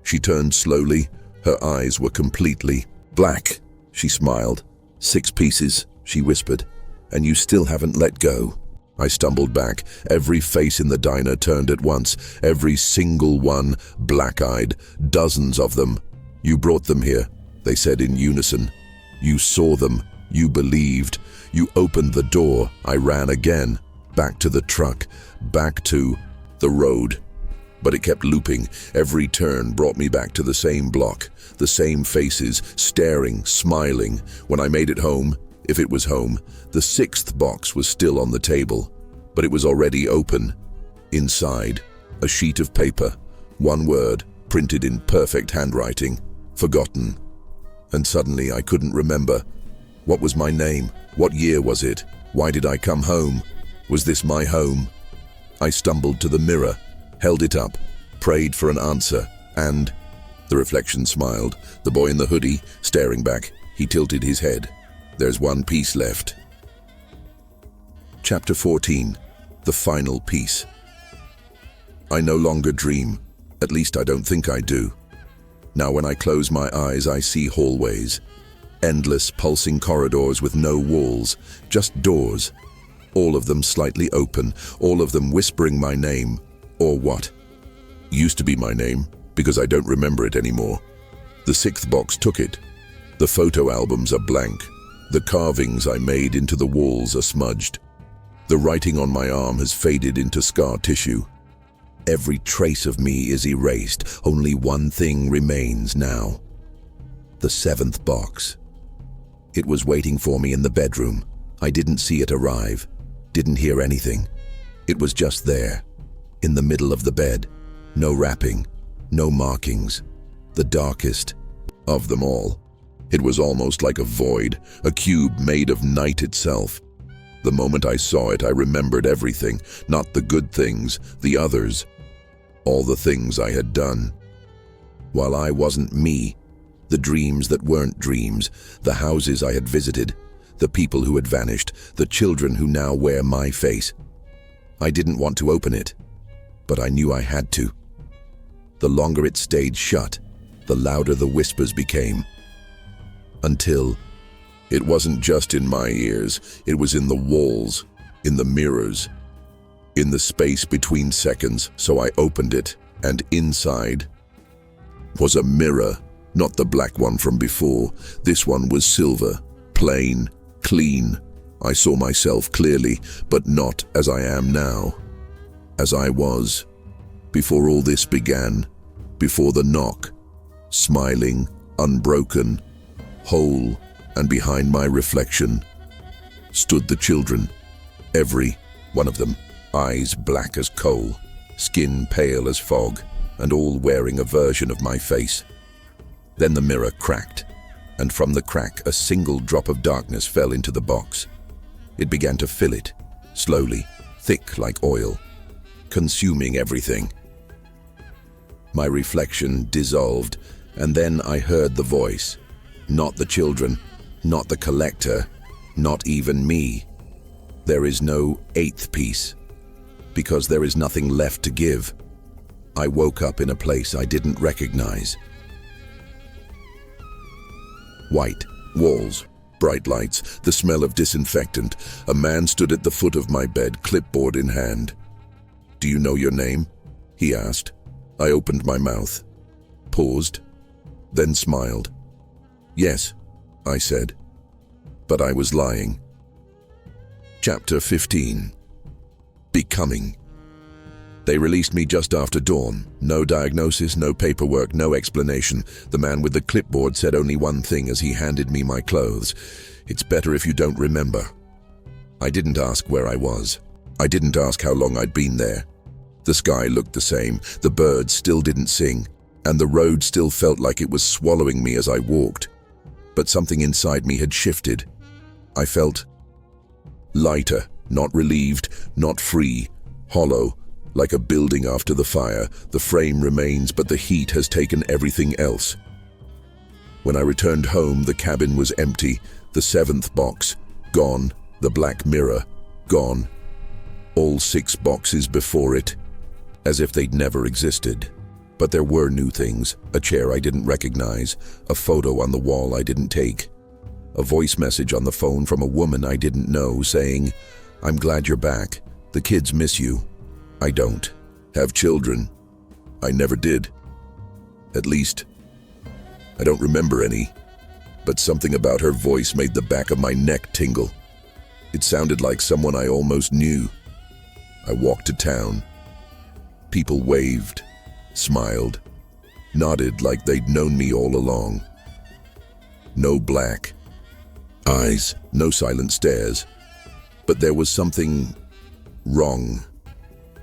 A: She turned slowly. Her eyes were completely black. She smiled. "6 pieces," she whispered. "And you still haven't let go." I stumbled back. Every face in the diner turned at once. Every single one, black-eyed. Dozens of them. "You brought them here," they said in unison. "You saw them. You believed. You opened the door." I ran again. Back to the truck. Back to the road. But it kept looping. Every turn brought me back to the same block. The same faces, staring, smiling. When I made it home, if it was home, the 6th box was still on the table. But it was already open. Inside, a sheet of paper. One word, printed in perfect handwriting. Forgotten. And suddenly I couldn't remember. What was my name? What year was it? Why did I come home? Was this my home? I stumbled to the mirror, held it up, prayed for an answer, and the reflection smiled. The boy in the hoodie, staring back, he tilted his head. "There's one piece left." Chapter 14. The final piece. I no longer dream. At least I don't think I do. Now when I close my eyes, I see hallways. Endless, pulsing corridors with no walls, just doors. All of them slightly open, all of them whispering my name. Or what? Used to be my name, because I don't remember it anymore. The 6th box took it. The photo albums are blank. The carvings I made into the walls are smudged. The writing on my arm has faded into scar tissue. Every trace of me is erased. Only one thing remains now. The 7th box. It was waiting for me in the bedroom. I didn't see it arrive. Didn't hear anything. It was just there, in the middle of the bed. No wrapping, no markings. The darkest of them all. It was almost like a void, a cube made of night itself. The moment I saw it, I remembered everything, not the good things, the others. All the things I had done. While I wasn't me, the dreams that weren't dreams, the houses I had visited, the people who had vanished, the children who now wear my face. I didn't want to open it, but I knew I had to. The longer it stayed shut, the louder the whispers became. Until it wasn't just in my ears, it was in the walls, in the mirrors, in the space between seconds. So I opened it, and inside was a mirror, not the black one from before. This one was silver, plain, clean. I saw myself clearly, but not as I am now. As I was, before all this began, before the knock, smiling, unbroken, whole, and behind my reflection stood the children, every one of them, eyes black as coal, skin pale as fog, and all wearing a version of my face. Then the mirror cracked, and from the crack a single drop of darkness fell into the box. It began to fill it, slowly, thick like oil, consuming everything. My reflection dissolved, and then I heard the voice. Not the children, not the collector, not even me. There is no 8th piece, because there is nothing left to give. I woke up in a place I didn't recognize. White walls, bright lights, the smell of disinfectant. A man stood at the foot of my bed, clipboard in hand. "Do you know your name?" he asked. I opened my mouth, paused, then smiled. "Yes," I said, but I was lying. Chapter 15. Becoming. They released me just after dawn. No diagnosis, no paperwork, no explanation. The man with the clipboard said only one thing as he handed me my clothes. "It's better if you don't remember." I didn't ask where I was. I didn't ask how long I'd been there. The sky looked the same, the birds still didn't sing, and the road still felt like it was swallowing me as I walked. But something inside me had shifted. I felt lighter, not relieved, not free, hollow, like a building after the fire. The frame remains, but the heat has taken everything else. When I returned home, the cabin was empty, the seventh box, gone, the black mirror, gone. All 6 boxes before it, as if they'd never existed. But there were new things, a chair I didn't recognize, a photo on the wall I didn't take, a voice message on the phone from a woman I didn't know saying, "I'm glad you're back. The kids miss you." I don't have children. I never did. At least, I don't remember any. But something about her voice made the back of my neck tingle. It sounded like someone I almost knew. I walked to town. People waved, smiled, nodded like they'd known me all along. No black eyes, no silent stares. But there was something wrong.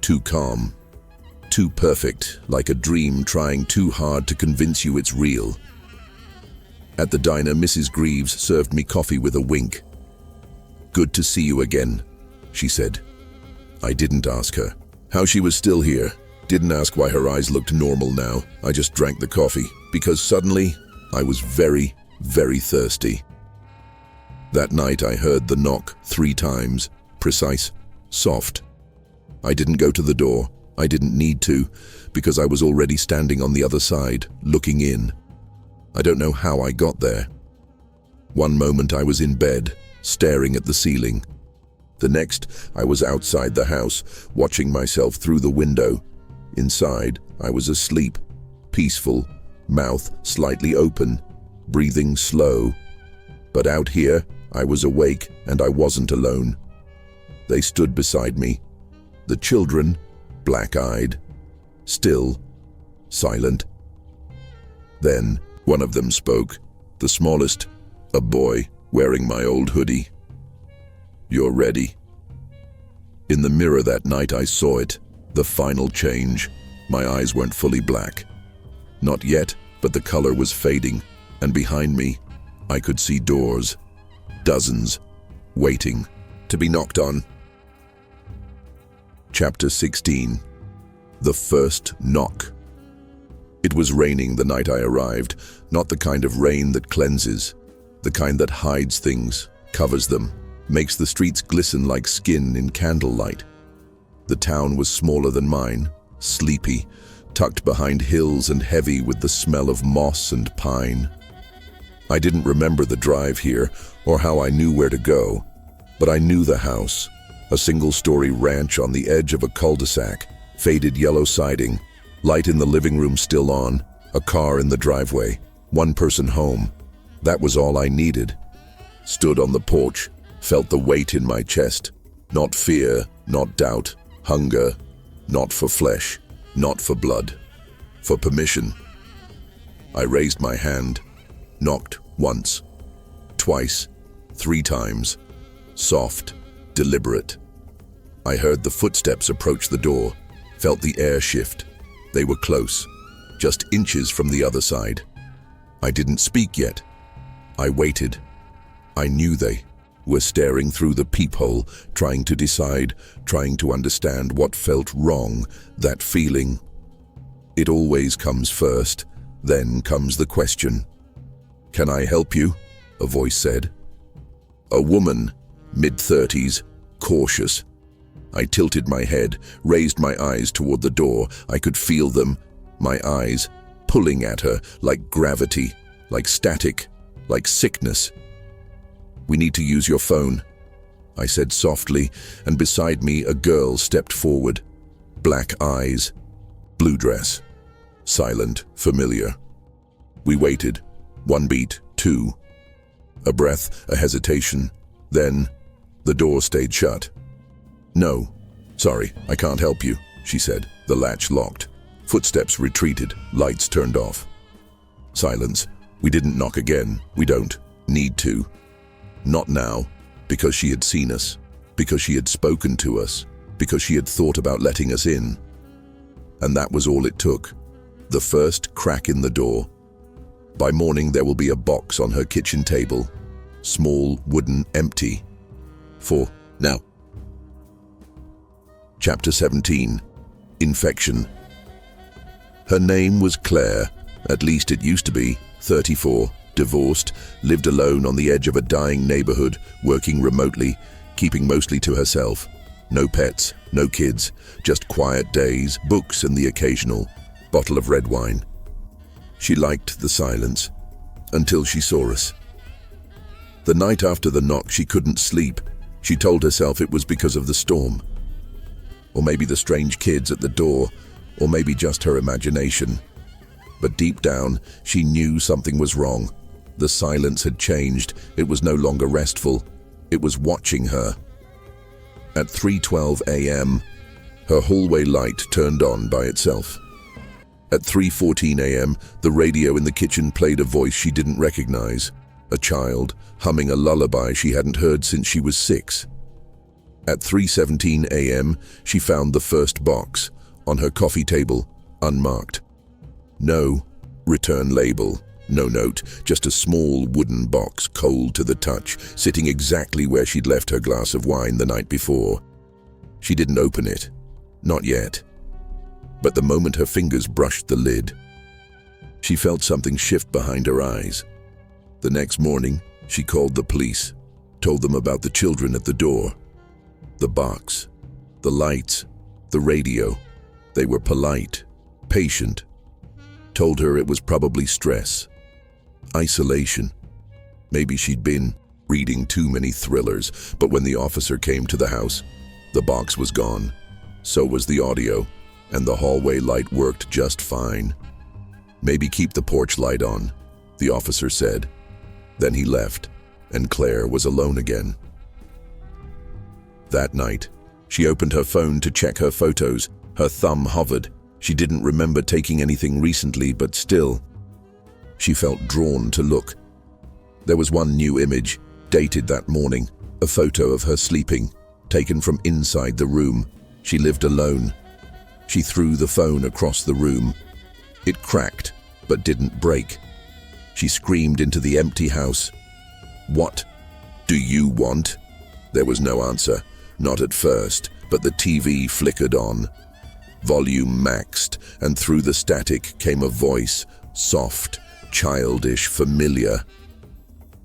A: Too calm, too perfect, like a dream trying too hard to convince you it's real. At the diner, Mrs. Greaves served me coffee with a wink. "Good to see you again," she said. I didn't ask her how she was still here. Didn't ask why her eyes looked normal now. I just drank the coffee, because suddenly I was very, very thirsty. That night I heard the knock 3 times, precise, soft. I didn't go to the door. I didn't need to, because I was already standing on the other side, looking in. I don't know how I got there. One moment I was in bed, staring at the ceiling. The next, I was outside the house, watching myself through the window. Inside, I was asleep, peaceful, mouth slightly open, breathing slow. But out here, I was awake and I wasn't alone. They stood beside me. The children, black-eyed, still, silent. Then, one of them spoke, the smallest, a boy, wearing my old hoodie. "You're ready." In the mirror that night I saw it, the final change. My eyes weren't fully black. Not yet, but the color was fading, and behind me, I could see doors, dozens, waiting to be knocked on. Chapter 16. The First Knock. It was raining the night I arrived, not the kind of rain that cleanses, the kind that hides things, covers them, makes the streets glisten like skin in candlelight. The town was smaller than mine, sleepy, tucked behind hills and heavy with the smell of moss and pine. I didn't remember the drive here or how I knew where to go, but I knew the house, a single-story ranch on the edge of a cul-de-sac, faded yellow siding, light in the living room still on, a car in the driveway, one person home. That was all I needed. Stood on the porch, felt the weight in my chest. Not fear, not doubt, hunger, not for flesh, not for blood, for permission. I raised my hand, knocked once, twice, 3 times, soft, deliberate. I heard the footsteps approach the door, felt the air shift. They were close, just inches from the other side. I didn't speak yet. I waited. I knew they were staring through the peephole, trying to decide, trying to understand what felt wrong, that feeling. It always comes first, then comes the question. "Can I help you?" a voice said. A woman, mid-30s, cautious. I tilted my head, raised my eyes toward the door. I could feel them, my eyes, pulling at her like gravity, like static, like sickness. "We need to use your phone," I said softly, and beside me a girl stepped forward. Black eyes, blue dress, silent, familiar. We waited. 1 beat, 2. A breath, a hesitation. Then, the door stayed shut. "No, sorry, I can't help you," she said. The latch locked. Footsteps retreated, lights turned off. Silence. We didn't knock again. We don't need to. Not now, because she had seen us, because she had spoken to us, because she had thought about letting us in. And that was all it took. The first crack in the door. By morning there will be a box on her kitchen table. Small, wooden, empty. For now. Chapter 17. Infection. Her name was Claire, at least it used to be, 34, divorced, lived alone on the edge of a dying neighborhood, working remotely, keeping mostly to herself. No pets, no kids, just quiet days, books and the occasional bottle of red wine. She liked the silence, until she saw us. The night after the knock she couldn't sleep. She told herself it was because of the storm. Or maybe the strange kids at the door, or maybe just her imagination. But deep down, she knew something was wrong. The silence had changed. It was no longer restful. It was watching her. At 3:12 a.m., her hallway light turned on by itself. At 3:14 a.m., the radio in the kitchen played a voice she didn't recognize. A child, humming a lullaby she hadn't heard since she was 6. At 3:17 a.m., she found the first box, on her coffee table, unmarked. No return label, no note, just a small wooden box, cold to the touch, sitting exactly where she'd left her glass of wine the night before. She didn't open it. Not yet. But the moment her fingers brushed the lid, she felt something shift behind her eyes. The next morning, she called the police, told them about the children at the door. The box, the lights, the radio. They were polite, patient. Told her it was probably stress, isolation. Maybe she'd been reading too many thrillers, but when the officer came to the house, the box was gone. So was the audio, and the hallway light worked just fine. Maybe keep the porch light on, the officer said. Then he left, and Claire was alone again. That night, she opened her phone to check her photos. Her thumb hovered. She didn't remember taking anything recently, but still, she felt drawn to look. There was one new image, dated that morning, a photo of her sleeping, taken from inside the room. She lived alone. She threw the phone across the room. It cracked, but didn't break. She screamed into the empty house. "What do you want?" There was no answer, not at first, but the TV flickered on. Volume maxed, and through the static came a voice, soft, childish, familiar.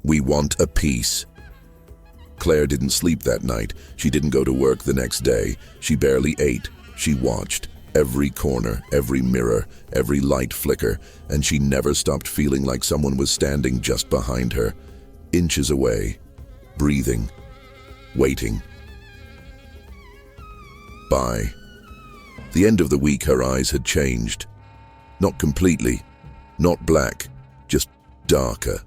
A: "We want a piece." Claire didn't sleep that night. She didn't go to work the next day. She barely ate. She watched every corner, every mirror, every light flicker, and she never stopped feeling like someone was standing just behind her, inches away, breathing, waiting. By the end of the week, her eyes had changed. Not completely, not black, just darker.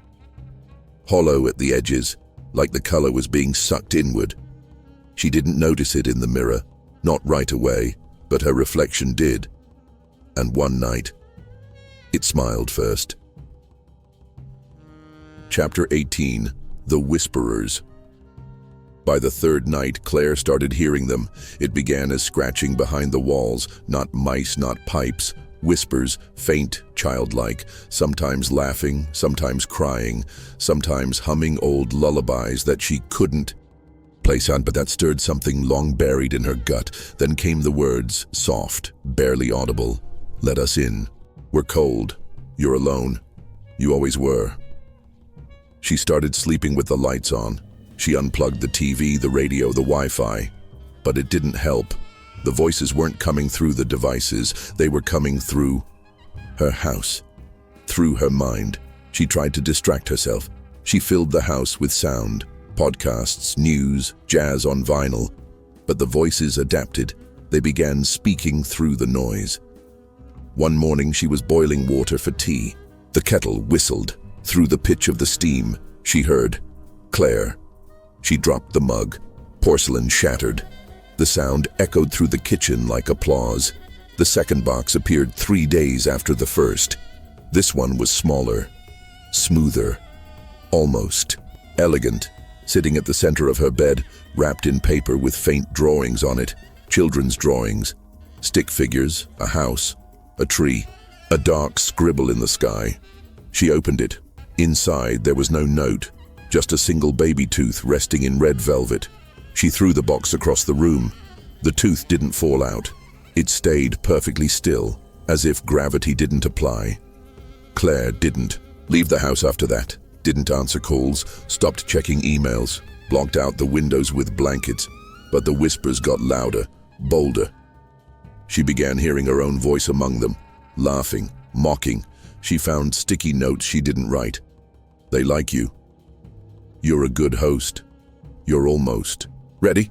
A: Hollow at the edges, like the color was being sucked inward. She didn't notice it in the mirror, not right away, but her reflection did. And one night, it smiled first. Chapter 18. The Whisperers. By the third night, Claire started hearing them. It began as scratching behind the walls, not mice, not pipes. Whispers, faint, childlike, sometimes laughing, sometimes crying, sometimes humming old lullabies that she couldn't place on, but that stirred something long buried in her gut. Then came the words, soft, barely audible. "Let us in. We're cold. You're alone. You always were." She started sleeping with the lights on. She unplugged the TV, the radio, the Wi-Fi. But it didn't help. The voices weren't coming through the devices. They were coming through her house, through her mind. She tried to distract herself. She filled the house with sound, podcasts, news, jazz on vinyl. But the voices adapted. They began speaking through the noise. One morning she was boiling water for tea. The kettle whistled. Through the pitch of the steam, she heard Claire. She dropped the mug. Porcelain shattered. The sound echoed through the kitchen like applause. The second box appeared 3 days after the first. This one was smaller, smoother, almost elegant, sitting at the center of her bed, wrapped in paper with faint drawings on it, children's drawings, stick figures, a house, a tree, a dark scribble in the sky. She opened it. Inside, there was no note, just a single baby tooth resting in red velvet. She threw the box across the room. The tooth didn't fall out. It stayed perfectly still, as if gravity didn't apply. Claire didn't leave the house after that, didn't answer calls, stopped checking emails, blocked out the windows with blankets, but the whispers got louder, bolder. She began hearing her own voice among them, laughing, mocking. She found sticky notes she didn't write. They like you. You're a good host. You're almost ready.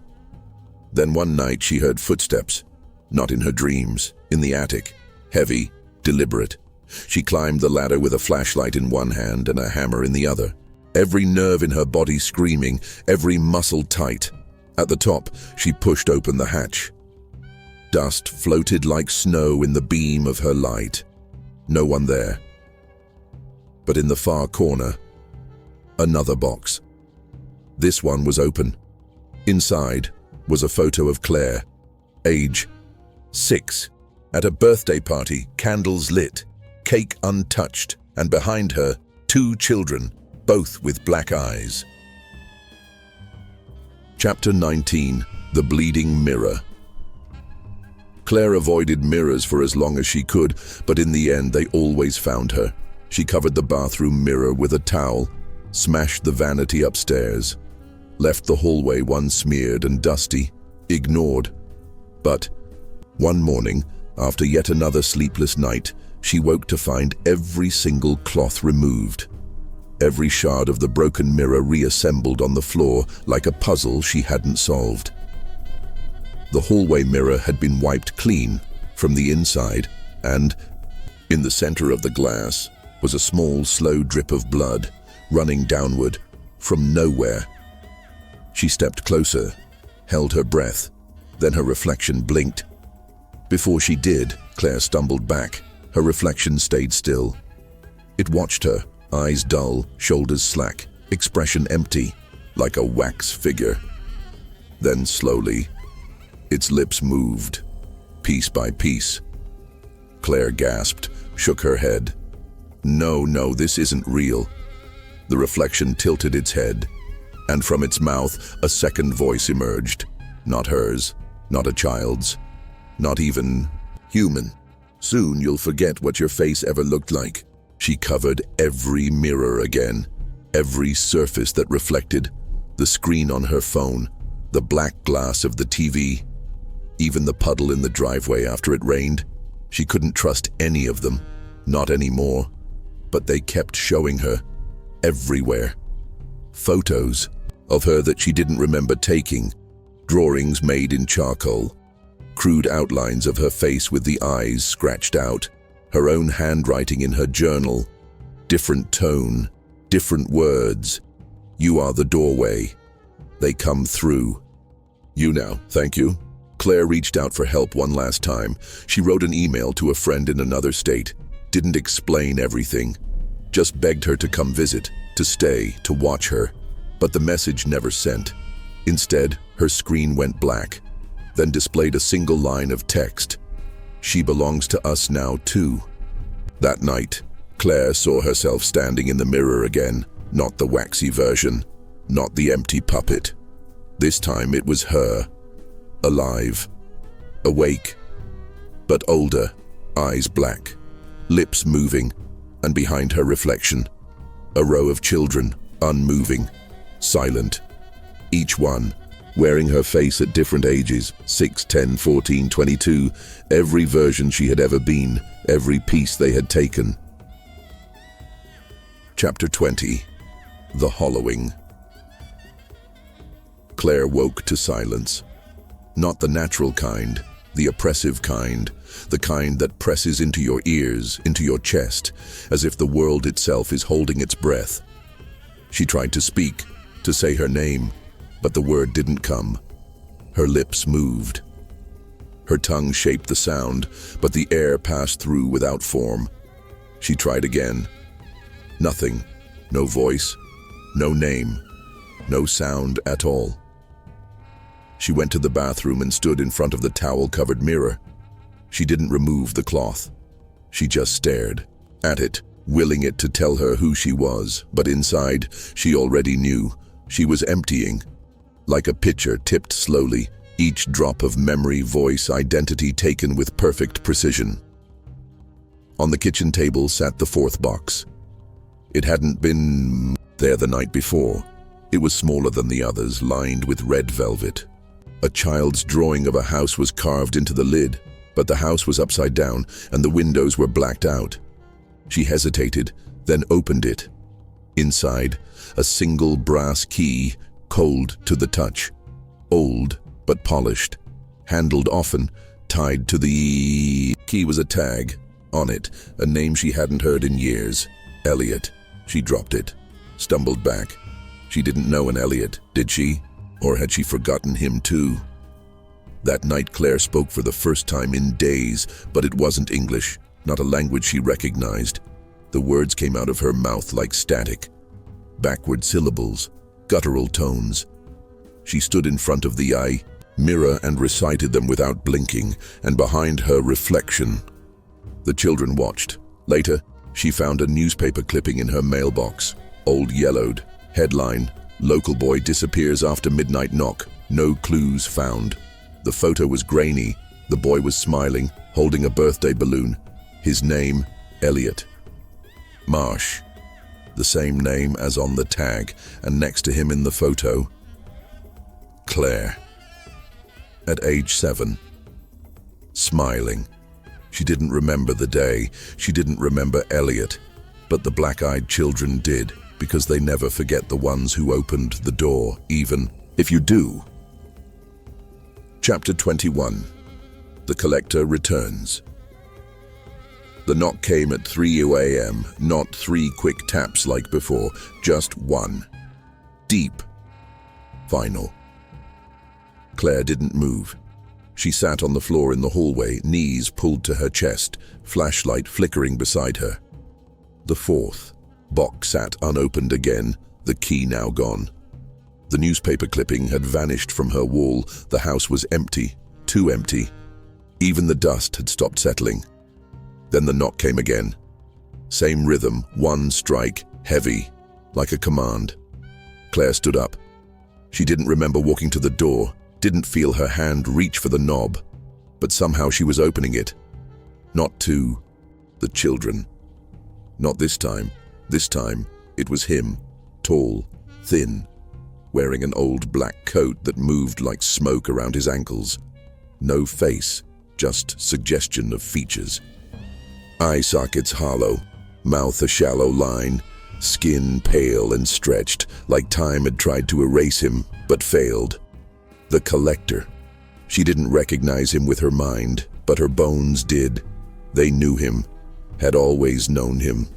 A: Then one night she heard footsteps, not in her dreams, in the attic, heavy, deliberate. She climbed the ladder with a flashlight in one hand and a hammer in the other, every nerve in her body screaming, every muscle tight. At the top, she pushed open the hatch. Dust floated like snow in the beam of her light. No one there. But in the far corner, another box. This one was open. Inside was a photo of Claire, age 6, at a birthday party, candles lit, cake untouched, and behind her, 2 children, both with black eyes. Chapter 19, The Bleeding Mirror. Claire avoided mirrors for as long as she could, but in the end they always found her. She covered the bathroom mirror with a towel, smashed the vanity upstairs, left the hallway one smeared and dusty, ignored. But one morning, after yet another sleepless night, she woke to find every single cloth removed, every shard of the broken mirror reassembled on the floor like a puzzle she hadn't solved. The hallway mirror had been wiped clean from the inside, and in the center of the glass was a small, slow drip of blood running downward from nowhere. She stepped closer, held her breath, then her reflection blinked. Before she did, Claire stumbled back. Her reflection stayed still. It watched her, eyes dull, shoulders slack, expression empty, like a wax figure. Then slowly, its lips moved, piece by piece. Claire gasped, shook her head. No, this isn't real. The reflection tilted its head, and from its mouth a second voice emerged. Not hers, not a child's, not even human. Soon you'll forget what your face ever looked like. She covered every mirror again, every surface that reflected, the screen on her phone, the black glass of the TV, even the puddle in the driveway after it rained. She couldn't trust any of them, not anymore. But they kept showing her, everywhere. Photos of her that she didn't remember taking, drawings made in charcoal, crude outlines of her face with the eyes scratched out, her own handwriting in her journal, different tone, different words. You are the doorway. They come through. You now, thank you. Claire reached out for help one last time. She wrote an email to a friend in another state, didn't explain everything, just begged her to come visit, to stay, to watch her. But the message never sent. Instead, her screen went black, then displayed a single line of text. She belongs to us now too. That night, Claire saw herself standing in the mirror again, not the waxy version, not the empty puppet. This time it was her, alive, awake, but older, eyes black, lips moving, and behind her reflection, a row of children, unmoving, silent, each one wearing her face at different ages, 6, 10, 14, 22, every version she had ever been, every piece they had taken. Chapter 20, The Hollowing. Claire woke to silence. Not the natural kind, the oppressive kind, the kind that presses into your ears, into your chest, as if the world itself is holding its breath. She tried to speak, to say her name, but the word didn't come. Her lips moved. Her tongue shaped the sound, but the air passed through without form. She tried again. Nothing. No voice. No name. No sound at all. She went to the bathroom and stood in front of the towel-covered mirror. She didn't remove the cloth. She just stared at it, willing it to tell her who she was, but inside, she already knew. She was emptying. Like a pitcher tipped slowly, each drop of memory, voice, identity taken with perfect precision. On the kitchen table sat the fourth box. It hadn't been there the night before. It was smaller than the others, lined with red velvet. A child's drawing of a house was carved into the lid, but the house was upside down and the windows were blacked out. She hesitated, then opened it. Inside, a single brass key, cold to the touch. Old, but polished. Handled often, tied to the key was a tag. On it, a name she hadn't heard in years. Elliot. She dropped it. Stumbled back. She didn't know an Elliot, did she? Or had she forgotten him too? That night Claire spoke for the first time in days, but it wasn't English, not a language she recognized. The words came out of her mouth like static. Backward syllables, guttural tones. She stood in front of the mirror and recited them without blinking, and behind her reflection. The children watched. Later, she found a newspaper clipping in her mailbox. Old yellowed. Headline, "Local boy disappears after midnight knock. No clues found." The photo was grainy. The boy was smiling, holding a birthday balloon. His name, Elliot. Marsh. The same name as on the tag, and next to him in the photo, Claire. At age 7. Smiling. She didn't remember the day. She didn't remember Elliot. But the black-eyed children did, because they never forget the ones who opened the door, even if you do. Chapter 21. The Collector Returns. The knock came at 3 a.m., not 3 quick taps like before, just one. Deep. Final. Claire didn't move. She sat on the floor in the hallway, knees pulled to her chest, flashlight flickering beside her. The fourth box sat unopened again, the key now gone. The newspaper clipping had vanished from her wall. The house was empty, too empty. Even the dust had stopped settling. Then the knock came again. Same rhythm, one strike, heavy, like a command. Claire stood up. She didn't remember walking to the door, didn't feel her hand reach for the knob, but somehow she was opening it. Not to the children. Not this time. This time, it was him, tall, thin, wearing an old black coat that moved like smoke around his ankles. No face, just suggestion of features. Eye sockets hollow, mouth a shallow line, skin pale and stretched, like time had tried to erase him, but failed. The Collector. She didn't recognize him with her mind, but her bones did. They knew him, had always known him.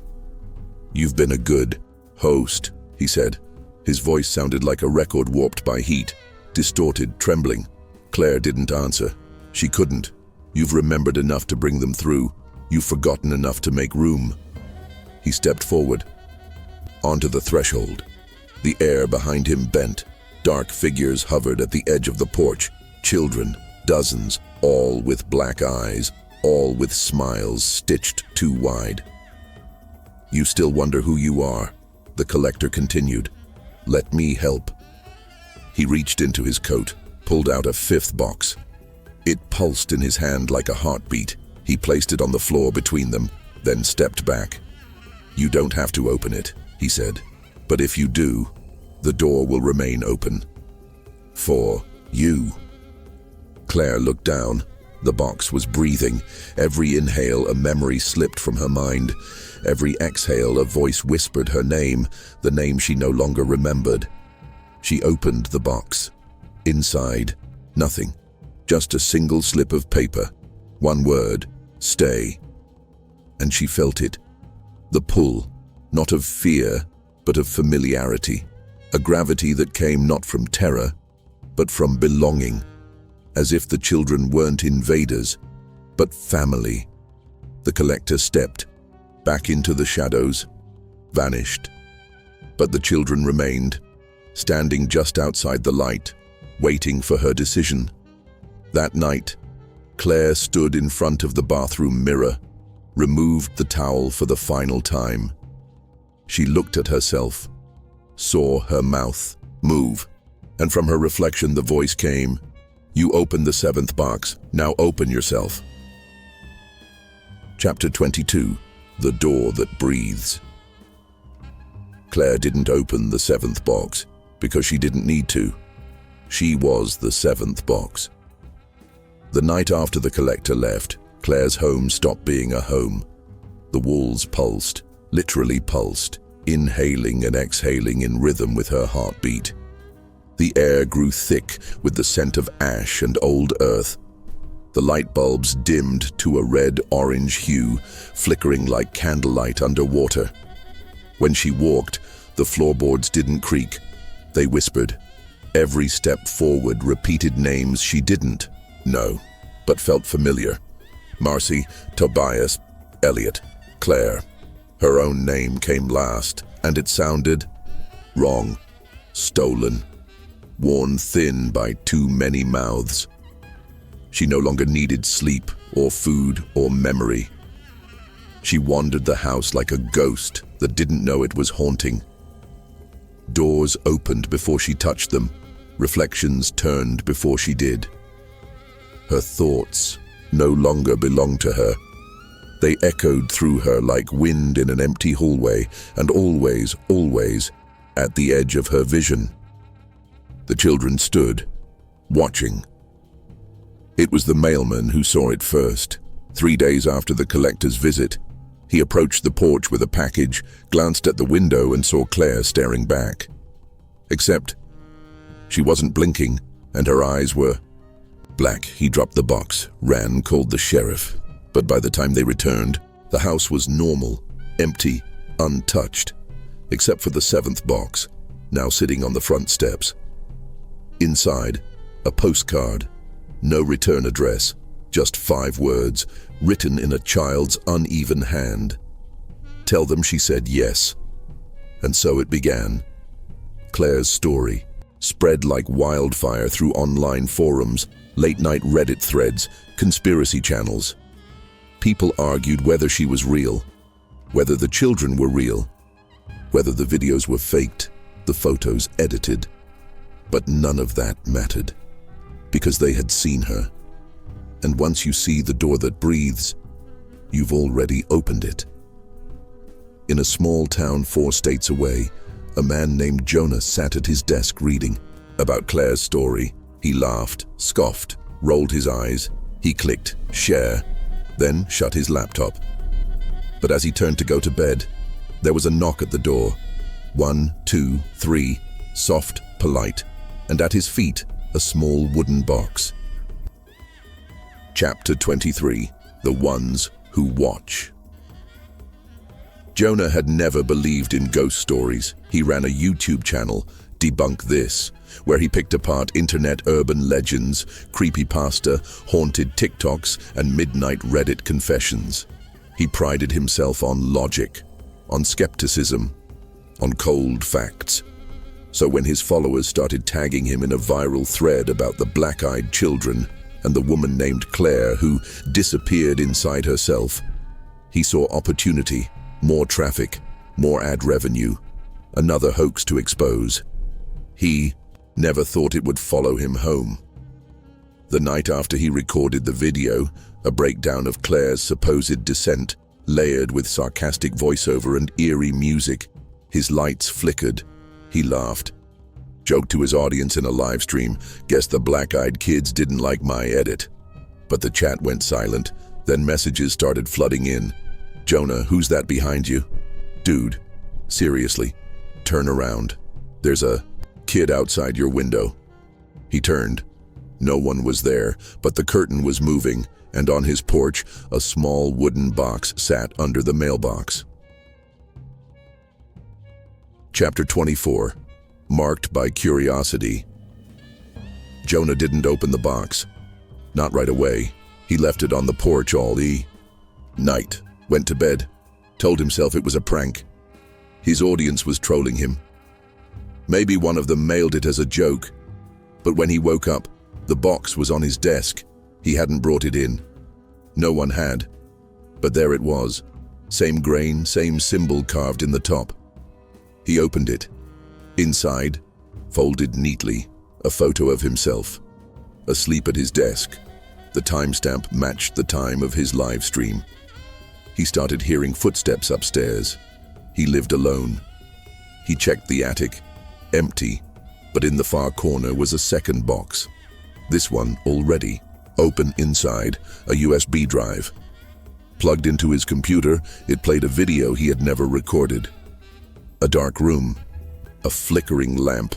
A: "You've been a good host," he said. His voice sounded like a record warped by heat, distorted, trembling. Claire didn't answer. She couldn't. "You've remembered enough to bring them through. You've forgotten enough to make room." He stepped forward, onto the threshold. The air behind him bent. Dark figures hovered at the edge of the porch. Children, dozens, all with black eyes, all with smiles stitched too wide. "You still wonder who you are," the Collector continued. "Let me help." He reached into his coat, pulled out a 5th box. It pulsed in his hand like a heartbeat. He placed it on the floor between them, then stepped back. "You don't have to open it," he said. "But if you do, the door will remain open. For you." Claire looked down. The box was breathing. Every inhale, a memory slipped from her mind. Every exhale, a voice whispered her name, the name she no longer remembered. She opened the box. Inside, nothing. Just a single slip of paper. One word, "Stay." And she felt it. The pull, not of fear, but of familiarity. A gravity that came not from terror, but from belonging. as if the children weren't invaders, but family. The collector stepped back into the shadows, vanished. But the children remained, standing just outside the light, waiting for her decision. That night, Claire stood in front of the bathroom mirror, removed the towel for the final time. She looked at herself, saw her mouth move, and from her reflection the voice came, "You opened the 7th box, now open yourself." Chapter 22. The Door That Breathes. Claire didn't open the 7th box because she didn't need to. She was the 7th box. The night after the collector left, Claire's home stopped being a home. The walls pulsed, literally pulsed, inhaling and exhaling in rhythm with her heartbeat. The air grew thick with the scent of ash and old earth. The light bulbs dimmed to a red-orange hue, flickering like candlelight underwater. When she walked, the floorboards didn't creak. They whispered. Every step forward repeated names she didn't know, but felt familiar. Marcy, Tobias, Elliot, Claire. Her own name came last, and it sounded wrong, stolen, worn thin by too many mouths. She no longer needed sleep or food or memory. She wandered the house like a ghost that didn't know it was haunting. Doors opened before she touched them. Reflections turned before she did. Her thoughts no longer belonged to her. They echoed through her like wind in an empty hallway, and always, always at the edge of her vision. The children stood, watching. It was the mailman who saw it first. 3 days after the collector's visit, he approached the porch with a package, glanced at the window and saw Claire staring back. Except she wasn't blinking, and her eyes were black. He dropped the box, ran, called the sheriff. But by the time they returned, the house was normal, empty, untouched, except for the 7th box, now sitting on the front steps. Inside, a postcard. No return address, just 5 words, written in a child's uneven hand. Tell them she said yes. And so it began. Claire's story spread like wildfire through online forums, late-night Reddit threads, conspiracy channels. People argued whether she was real, whether the children were real, whether the videos were faked, the photos edited. But none of that mattered, because they had seen her. And once you see the door that breathes, you've already opened it. In a small town 4 states away, a man named Jonah sat at his desk reading about Claire's story. He laughed, scoffed, rolled his eyes. He clicked share, then shut his laptop. But as he turned to go to bed, there was a knock at the door. 1, 2, 3, soft, polite, and at his feet, a small wooden box. Chapter 23. The Ones Who Watch. Jonah had never believed in ghost stories. He ran a YouTube channel, Debunk This, where he picked apart internet urban legends, creepypasta, haunted TikToks, and midnight Reddit confessions. He prided himself on logic, on skepticism, on cold facts. So when his followers started tagging him in a viral thread about the black-eyed children and the woman named Claire who disappeared inside herself, he saw opportunity, more traffic, more ad revenue, another hoax to expose. He never thought it would follow him home. The night after he recorded the video, a breakdown of Claire's supposed descent, layered with sarcastic voiceover and eerie music, his lights flickered. He laughed, joked to his audience in a live stream, "Guess the black-eyed kids didn't like my edit." But the chat went silent, then messages started flooding in. "Jonah, who's that behind you? Dude, seriously, turn around. There's a kid outside your window." He turned. No one was there, but the curtain was moving, and on his porch, a small wooden box sat under the mailbox. Chapter 24. Marked by Curiosity. Jonah didn't open the box. Not right away. He left it on the porch all night, went to bed, told himself it was a prank. His audience was trolling him. Maybe one of them mailed it as a joke, but when he woke up, the box was on his desk. He hadn't brought it in. No one had. But there it was. Same grain, same symbol carved in the top. He opened it. Inside, folded neatly, a photo of himself, asleep at his desk. The timestamp matched the time of his live stream. He started hearing footsteps upstairs. He lived alone. He checked the attic. Empty, but in the far corner was a second box. This one already open inside, a USB drive. Plugged into his computer, it played a video he had never recorded. A dark room, a flickering lamp,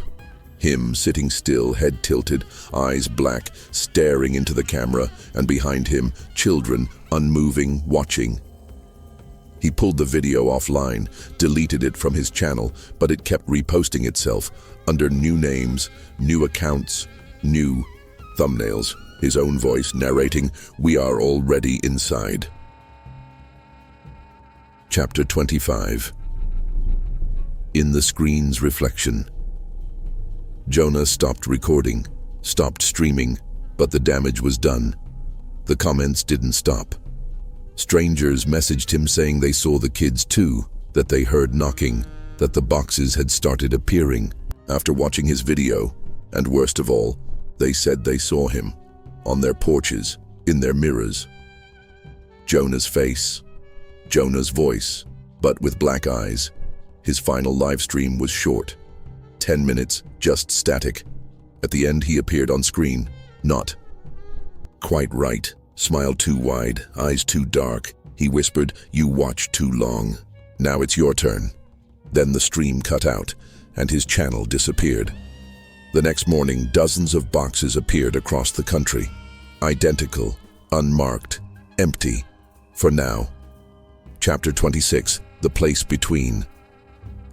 A: him sitting still, head tilted, eyes black, staring into the camera, and behind him, children, unmoving, watching. He pulled the video offline, deleted it from his channel, but it kept reposting itself under new names, new accounts, new thumbnails, his own voice narrating, "We are already inside." Chapter 25. In the screen's reflection. Jonah stopped recording, stopped streaming, but the damage was done. The comments didn't stop. Strangers messaged him saying they saw the kids too, that they heard knocking, that the boxes had started appearing after watching his video, and worst of all, they said they saw him, on their porches, in their mirrors. Jonah's face, Jonah's voice, but with black eyes. His final live stream was short. 10 minutes, just static. At the end he appeared on screen, not quite right. Smile too wide, eyes too dark. He whispered, "You watched too long. Now it's your turn." Then the stream cut out, and his channel disappeared. The next morning, dozens of boxes appeared across the country. Identical, unmarked, empty. For now. Chapter 26, The Place Between.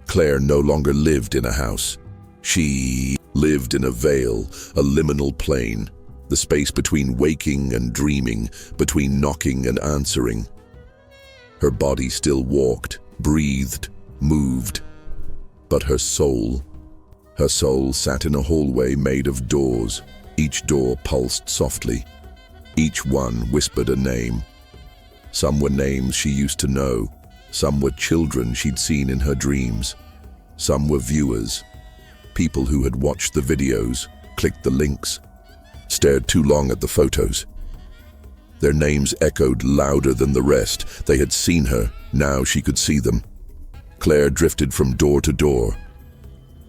A: Claire no longer lived in a house. She lived in a veil, a liminal plane, the space between waking and dreaming, between knocking and answering. Her body still walked, breathed, moved. But her soul sat in a hallway made of doors. Each door pulsed softly. Each one whispered a name. Some were names she used to know. Some were children she'd seen in her dreams. Some were viewers, people who had watched the videos, clicked the links, stared too long at the photos. Their names echoed louder than the rest. They had seen her, now she could see them. Claire drifted from door to door.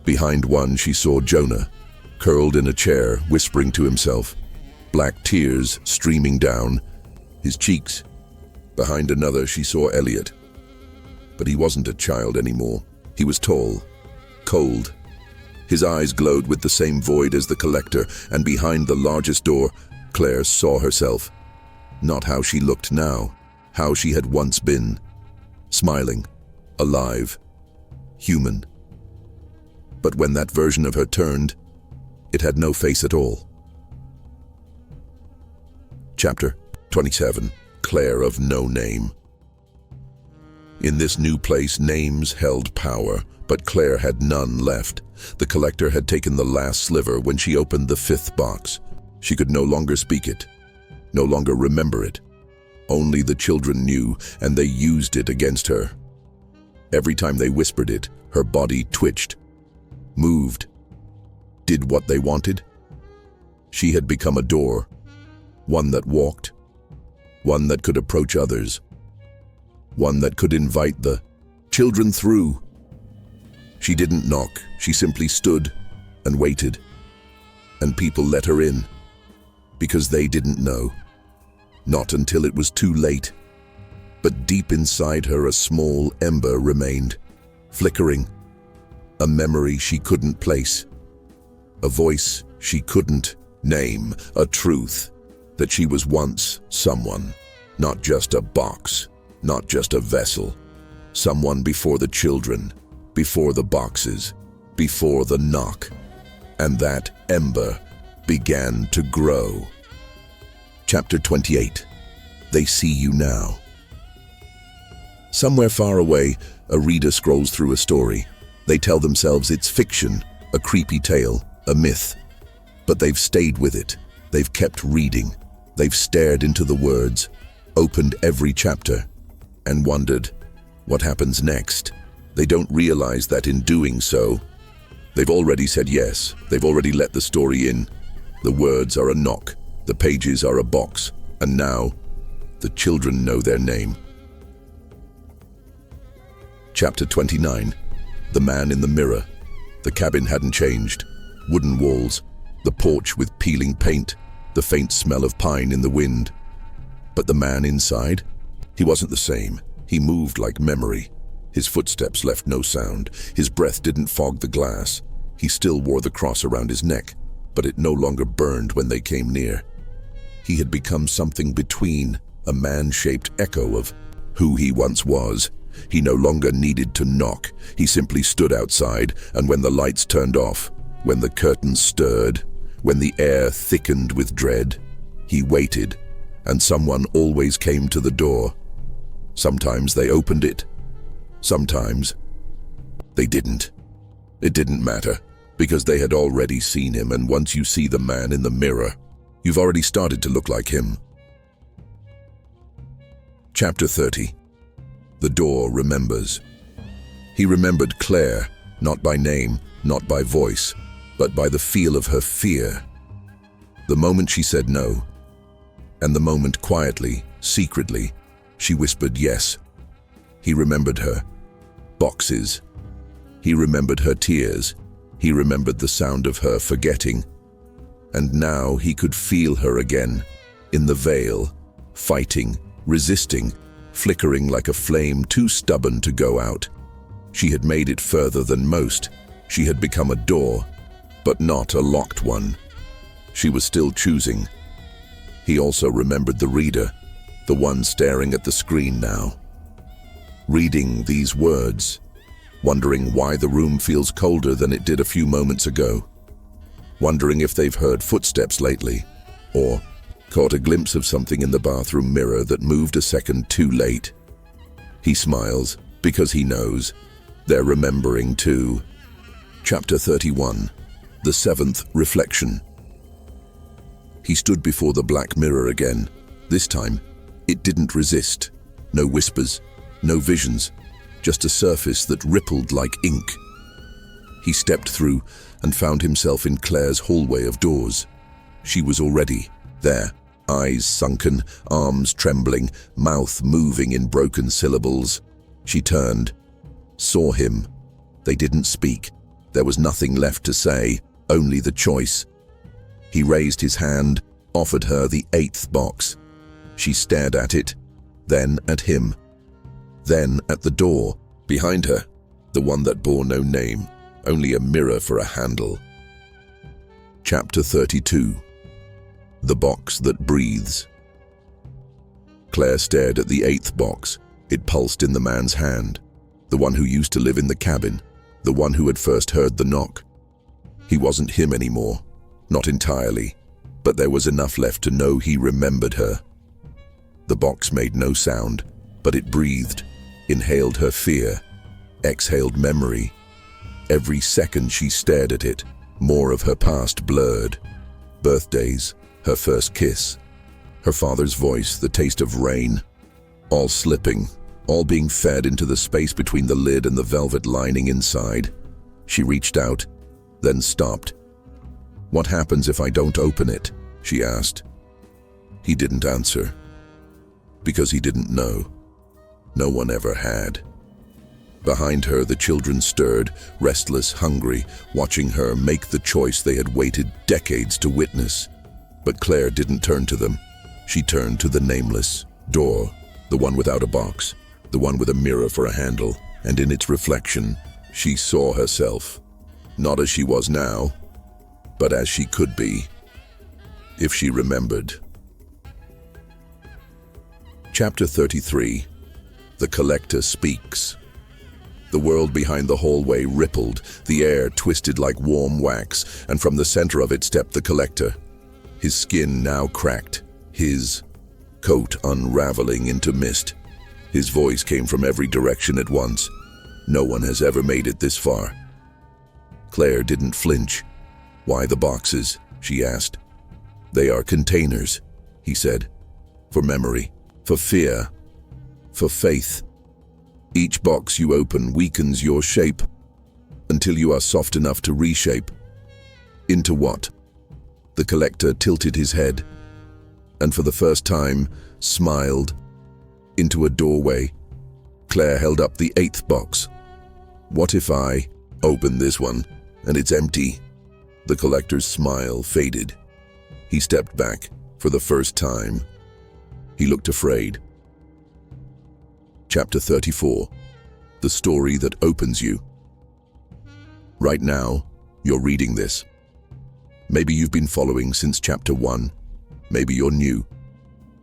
A: Behind one she saw Jonah, curled in a chair, whispering to himself, black tears streaming down his cheeks. Behind another she saw Elliot. But he wasn't a child anymore. He was tall, cold. His eyes glowed with the same void as the collector, and behind the largest door, Claire saw herself. Not how she looked now, how she had once been. Smiling, alive, human. But when that version of her turned, it had no face at all. Chapter 27. Claire of No Name. In this new place, names held power, but Claire had none left. The collector had taken the last sliver when she opened the 5th box. She could no longer speak it, no longer remember it. Only the children knew, and they used it against her. Every time they whispered it, her body twitched, moved, did what they wanted. She had become a door, one that walked, one that could approach others, one that could invite the children through. She didn't knock, she simply stood and waited, and people let her in, because they didn't know. Not until it was too late. But deep inside her a small ember remained, flickering, a memory she couldn't place, a voice she couldn't name, a truth that she was once someone, not just a box, not just a vessel, someone before the children, before the boxes, before the knock. And that ember began to grow. Chapter 28. They see you now. Somewhere far away, a reader scrolls through a story. They tell themselves it's fiction, a creepy tale, a myth. But they've stayed with it. They've kept reading. They've stared into the words, opened every chapter, and wondered, what happens next? They don't realize that in doing so, they've already said yes. They've already let the story in. The words are a knock. The pages are a box. And now, the children know their name. Chapter 29. The Man in the Mirror. The cabin hadn't changed. Wooden walls, the porch with peeling paint, the faint smell of pine in the wind. But the man inside? He wasn't the same. He moved like memory. His footsteps left no sound. His breath didn't fog the glass. He still wore the cross around his neck, but it no longer burned when they came near. He had become something between, a man-shaped echo of who he once was. He no longer needed to knock. He simply stood outside, and when the lights turned off, when the curtains stirred, when the air thickened with dread, he waited, and someone always came to the door. Sometimes they opened it. Sometimes they didn't. It didn't matter, because they had already seen him, and once you see the man in the mirror, you've already started to look like him. Chapter 30. The door remembers. He remembered Claire, not by name, not by voice, but by the feel of her fear. The moment she said no, and the moment quietly, secretly, she whispered yes. He remembered her. Boxes. He remembered her tears. He remembered the sound of her forgetting. And now he could feel her again, in the veil, fighting, resisting, flickering like a flame too stubborn to go out. She had made it further than most. She had become a door, but not a locked one. She was still choosing. He also remembered the reader, the one staring at the screen now. Reading these words, wondering why the room feels colder than it did a few moments ago. Wondering if they've heard footsteps lately, or caught a glimpse of something in the bathroom mirror that moved a second too late. He smiles, because he knows they're remembering too. Chapter 31. The Seventh Reflection. He stood before the black mirror again. This time, it didn't resist. No whispers, no visions, just a surface that rippled like ink. He stepped through and found himself in Claire's hallway of doors. She was already there, eyes sunken, arms trembling, mouth moving in broken syllables. She turned, saw him. They didn't speak. There was nothing left to say, only the choice. He raised his hand, offered her the 8th box. She stared at it, then at him, then at the door, behind her, the one that bore no name, only a mirror for a handle. Chapter 32. The Box That Breathes. Claire stared at the 8th box. It pulsed in the man's hand, the one who used to live in the cabin, the one who had first heard the knock. He wasn't him anymore, not entirely, but there was enough left to know he remembered her. The box made no sound, but it breathed, inhaled her fear, exhaled memory. Every second she stared at it, more of her past blurred. Birthdays, her first kiss, her father's voice, the taste of rain, all slipping, all being fed into the space between the lid and the velvet lining inside. She reached out, then stopped. "What happens if I don't open it?" she asked. He didn't answer, because he didn't know. No one ever had. Behind her, the children stirred, restless, hungry, watching her make the choice they had waited decades to witness. But Claire didn't turn to them. She turned to the nameless door, the one without a box, the one with a mirror for a handle, and in its reflection, she saw herself, not as she was now, but as she could be, if she remembered. Chapter 33. The Collector Speaks. The world behind the hallway rippled, the air twisted like warm wax, and from the center of it stepped the Collector. His skin now cracked, his coat unraveling into mist. His voice came from every direction at once. No one has ever made it this far. Claire didn't flinch. "Why the boxes?" she asked. "They are containers," he said. "For memory, for fear, for faith. Each box you open weakens your shape until you are soft enough to reshape." "Into what?" The collector tilted his head and for the first time smiled. "Into a doorway." Claire held up the 8th box. "What if I open this one and it's empty?" The collector's smile faded. He stepped back for the first time. He looked afraid. Chapter 34. The story that opens you. Right now, you're reading this. Maybe you've been following since chapter 1. Maybe you're new.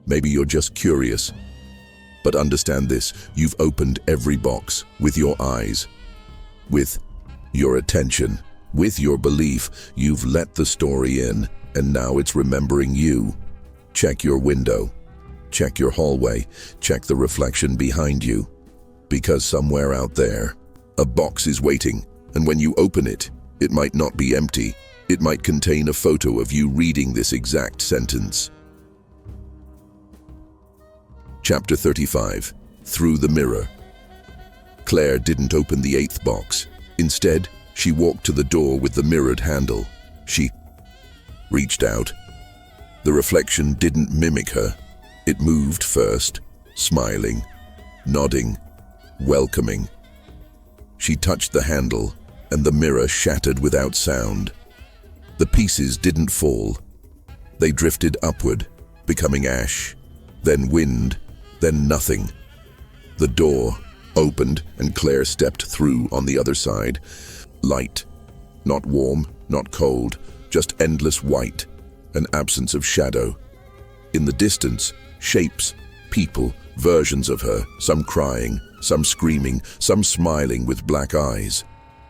A: Maybe you're just curious. But understand this, you've opened every box with your eyes, with your attention, with your belief. You've let the story in, and now it's remembering you. Check your window. Check your hallway. Check the reflection behind you. Because somewhere out there, a box is waiting, and when you open it, it might not be empty. It might contain a photo of you reading this exact sentence. Chapter 35. Through the Mirror. Claire didn't open the 8th box. Instead, she walked to the door with the mirrored handle. She reached out. The reflection didn't mimic her. It moved first, smiling, nodding, welcoming. She touched the handle, and the mirror shattered without sound. The pieces didn't fall. They drifted upward, becoming ash, then wind, then nothing. The door opened, and Claire stepped through on the other side. Light. Not warm, not cold, just endless white, an absence of shadow. In the distance, shapes, people, versions of her, some crying, some screaming, some smiling with black eyes.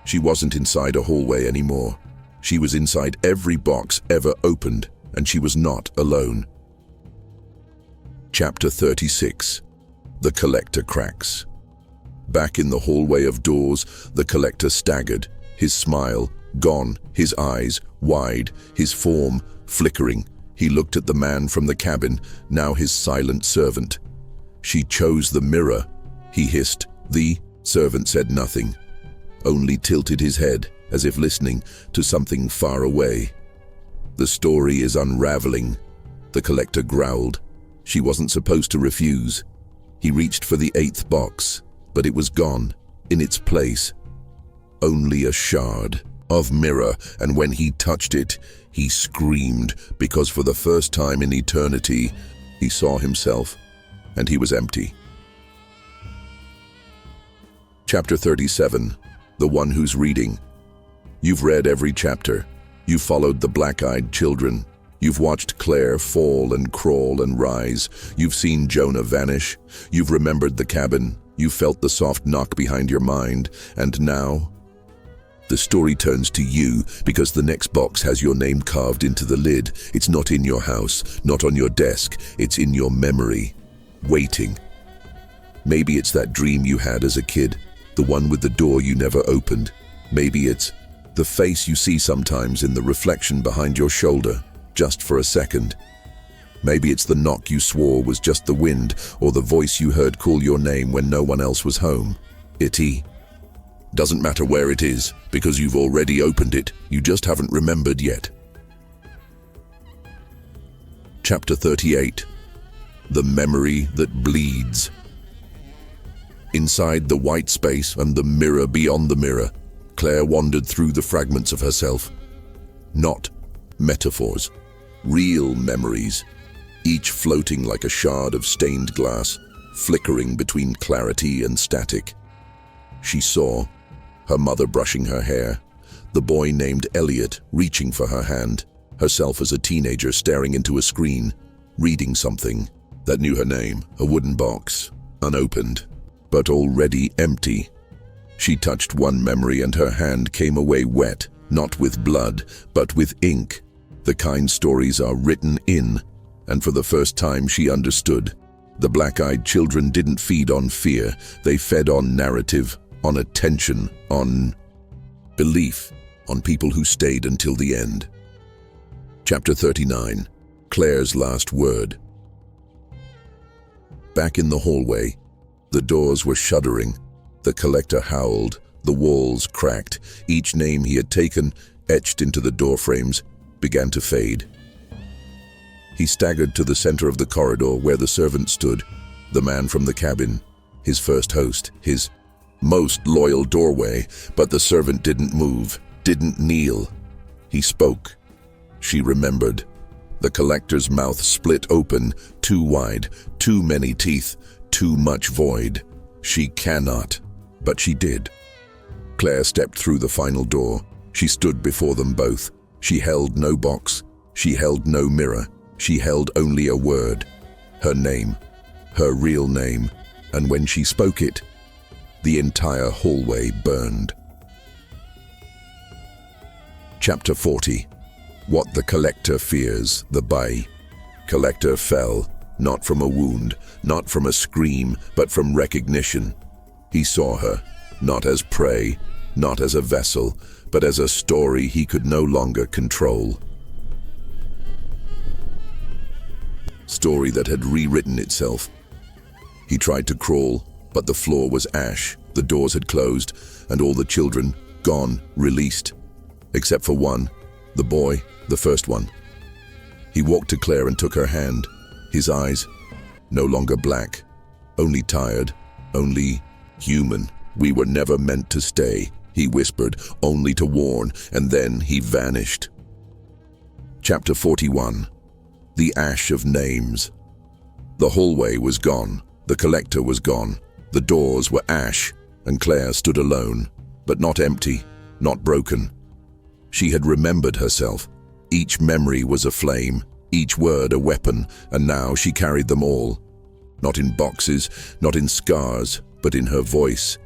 A: She wasn't inside a hallway anymore. She was inside every box ever opened, and she was not alone. Chapter 36. The Collector Cracks. Back in the hallway of doors, the collector staggered, his smile gone, his eyes wide, his form flickering. He looked at the man from the cabin, now his silent servant. "She chose the mirror," he hissed. The servant said nothing, only tilted his head as if listening to something far away. "The story is unraveling," the collector growled. She wasn't supposed to refuse. He reached for the 8th box, but it was gone. In its place, only a shard of mirror, and when he touched it, he screamed, because for the first time in eternity, he saw himself, and he was empty. Chapter 37. The One Who's Reading. You've read every chapter. You've followed the black-eyed children. You've watched Claire fall and crawl and rise. You've seen Jonah vanish. You've remembered the cabin. You've felt the soft knock behind your mind. And now, the story turns to you because the next box has your name carved into the lid. It's not in your house, not on your desk. It's in your memory, waiting. Maybe it's that dream you had as a kid, the one with the door you never opened. Maybe it's the face you see sometimes in the reflection behind your shoulder, just for a second. Maybe it's the knock you swore was just the wind, or the voice you heard call your name when no one else was home. It doesn't matter where it is, because you've already opened it, you just haven't remembered yet. Chapter 38. The Memory That Bleeds. Inside the white space and the mirror beyond the mirror, Claire wandered through the fragments of herself. Not metaphors, real memories, each floating like a shard of stained glass, flickering between clarity and static. She saw her mother brushing her hair, the boy named Elliot reaching for her hand, herself as a teenager staring into a screen, reading something that knew her name, a wooden box, unopened, but already empty. She touched one memory and her hand came away wet, not with blood, but with ink, the kind stories are written in, and for the first time she understood. The black-eyed children didn't feed on fear, they fed on narrative, on attention, on belief, on people who stayed until the end. Chapter 39. Claire's Last Word. Back in the hallway, the doors were shuddering. The collector howled, the walls cracked. Each name he had taken, etched into the doorframes, began to fade. He staggered to the center of the corridor where the servant stood, the man from the cabin, his first host, his most loyal doorway, but the servant didn't move, didn't kneel. He spoke. She remembered. The collector's mouth split open, too wide, too many teeth, too much void. She cannot, but she did. Claire stepped through the final door. She stood before them both. She held no box. She held no mirror. She held only a word. Her name. Her real name. And when she spoke it, the entire hallway burned. Chapter 40. What the collector fears, the Bay. Collector fell, not from a wound, not from a scream, but from recognition. He saw her, not as prey, not as a vessel, but as a story he could no longer control. Story that had rewritten itself. He tried to crawl, but the floor was ash, the doors had closed, and all the children, gone, released. Except for one, the boy, the first one. He walked to Claire and took her hand. His eyes, no longer black, only tired, only human. We were never meant to stay, he whispered, only to warn, and then he vanished. Chapter 41. The Ash of Names. The hallway was gone, the collector was gone, the doors were ash, and Claire stood alone, but not empty, not broken. She had remembered herself. Each memory was a flame, each word a weapon, and now she carried them all. Not in boxes, not in scars, but in her voice.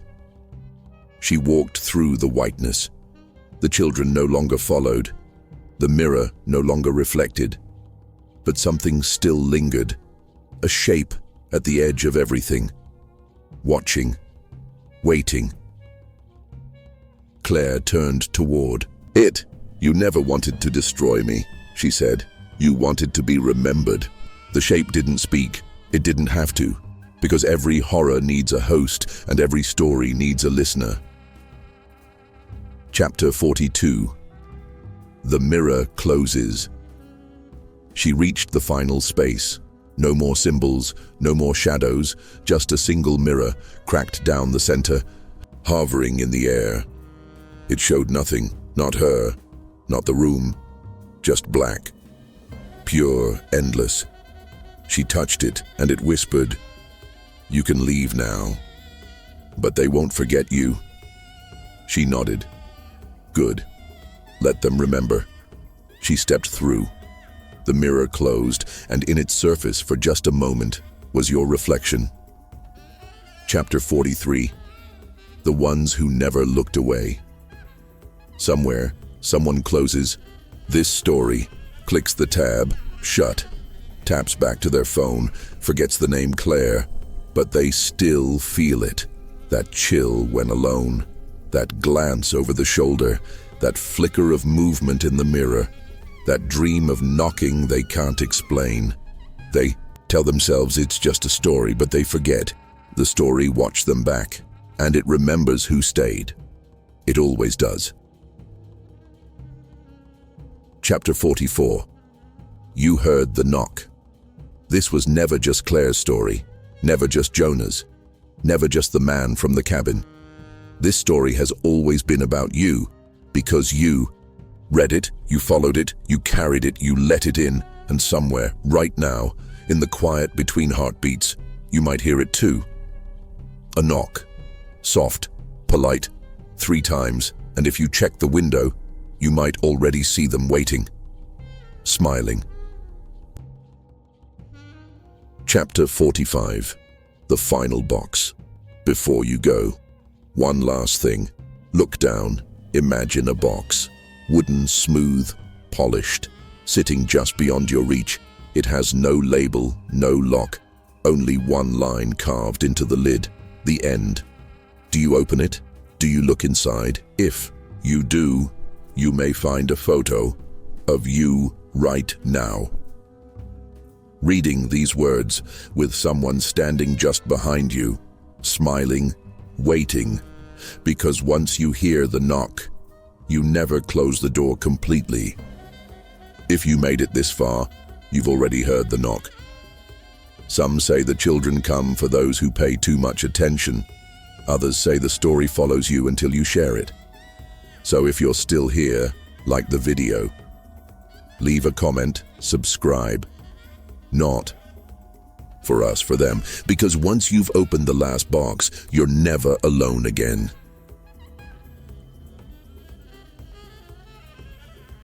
A: She walked through the whiteness. The children no longer followed. The mirror no longer reflected. But something still lingered, a shape at the edge of everything. Watching, waiting. Claire turned toward it. You never wanted to destroy me, she said. You wanted to be remembered. The shape didn't speak. It didn't have to, because every horror needs a host and every story needs a listener. Chapter 42. The mirror closes. She reached the final space. No more symbols, no more shadows, just a single mirror, cracked down the center, hovering in the air. It showed nothing, not her, not the room, just black, pure, endless. She touched it, and it whispered, "You can leave now, but they won't forget you." She nodded. Good. Let them remember. She stepped through. The mirror closed, and in its surface, for just a moment, was your reflection. Chapter 43. The Ones Who Never Looked Away. Somewhere, someone closes this story, clicks the tab, shut, taps back to their phone, forgets the name Claire, but they still feel it. That chill when alone, that glance over the shoulder, that flicker of movement in the mirror, that dream of knocking they can't explain. They tell themselves it's just a story, but they forget. The story watched them back, and it remembers who stayed. It always does. Chapter 44. You heard the knock. This was never just Claire's story, never just Jonah's, never just the man from the cabin. This story has always been about you, because you read it, you followed it, you carried it, you let it in, and somewhere, right now, in the quiet between heartbeats, you might hear it too. A knock. Soft, polite, 3 times, and if you check the window, you might already see them waiting, smiling. Chapter 45. The Final Box. Before you go, one last thing. Look down. Imagine a box. Wooden, smooth, polished, sitting just beyond your reach. It has no label, no lock, only one line carved into the lid, the end. Do you open it? Do you look inside? If you do, you may find a photo of you right now. Reading these words with someone standing just behind you, smiling, waiting, because once you hear the knock, you never close the door completely. If you made it this far, you've already heard the knock. Some say the children come for those who pay too much attention. Others say the story follows you until you share it. So if you're still here, like the video. Leave a comment, subscribe. Not for us, for them, because once you've opened the last box, you're never alone again.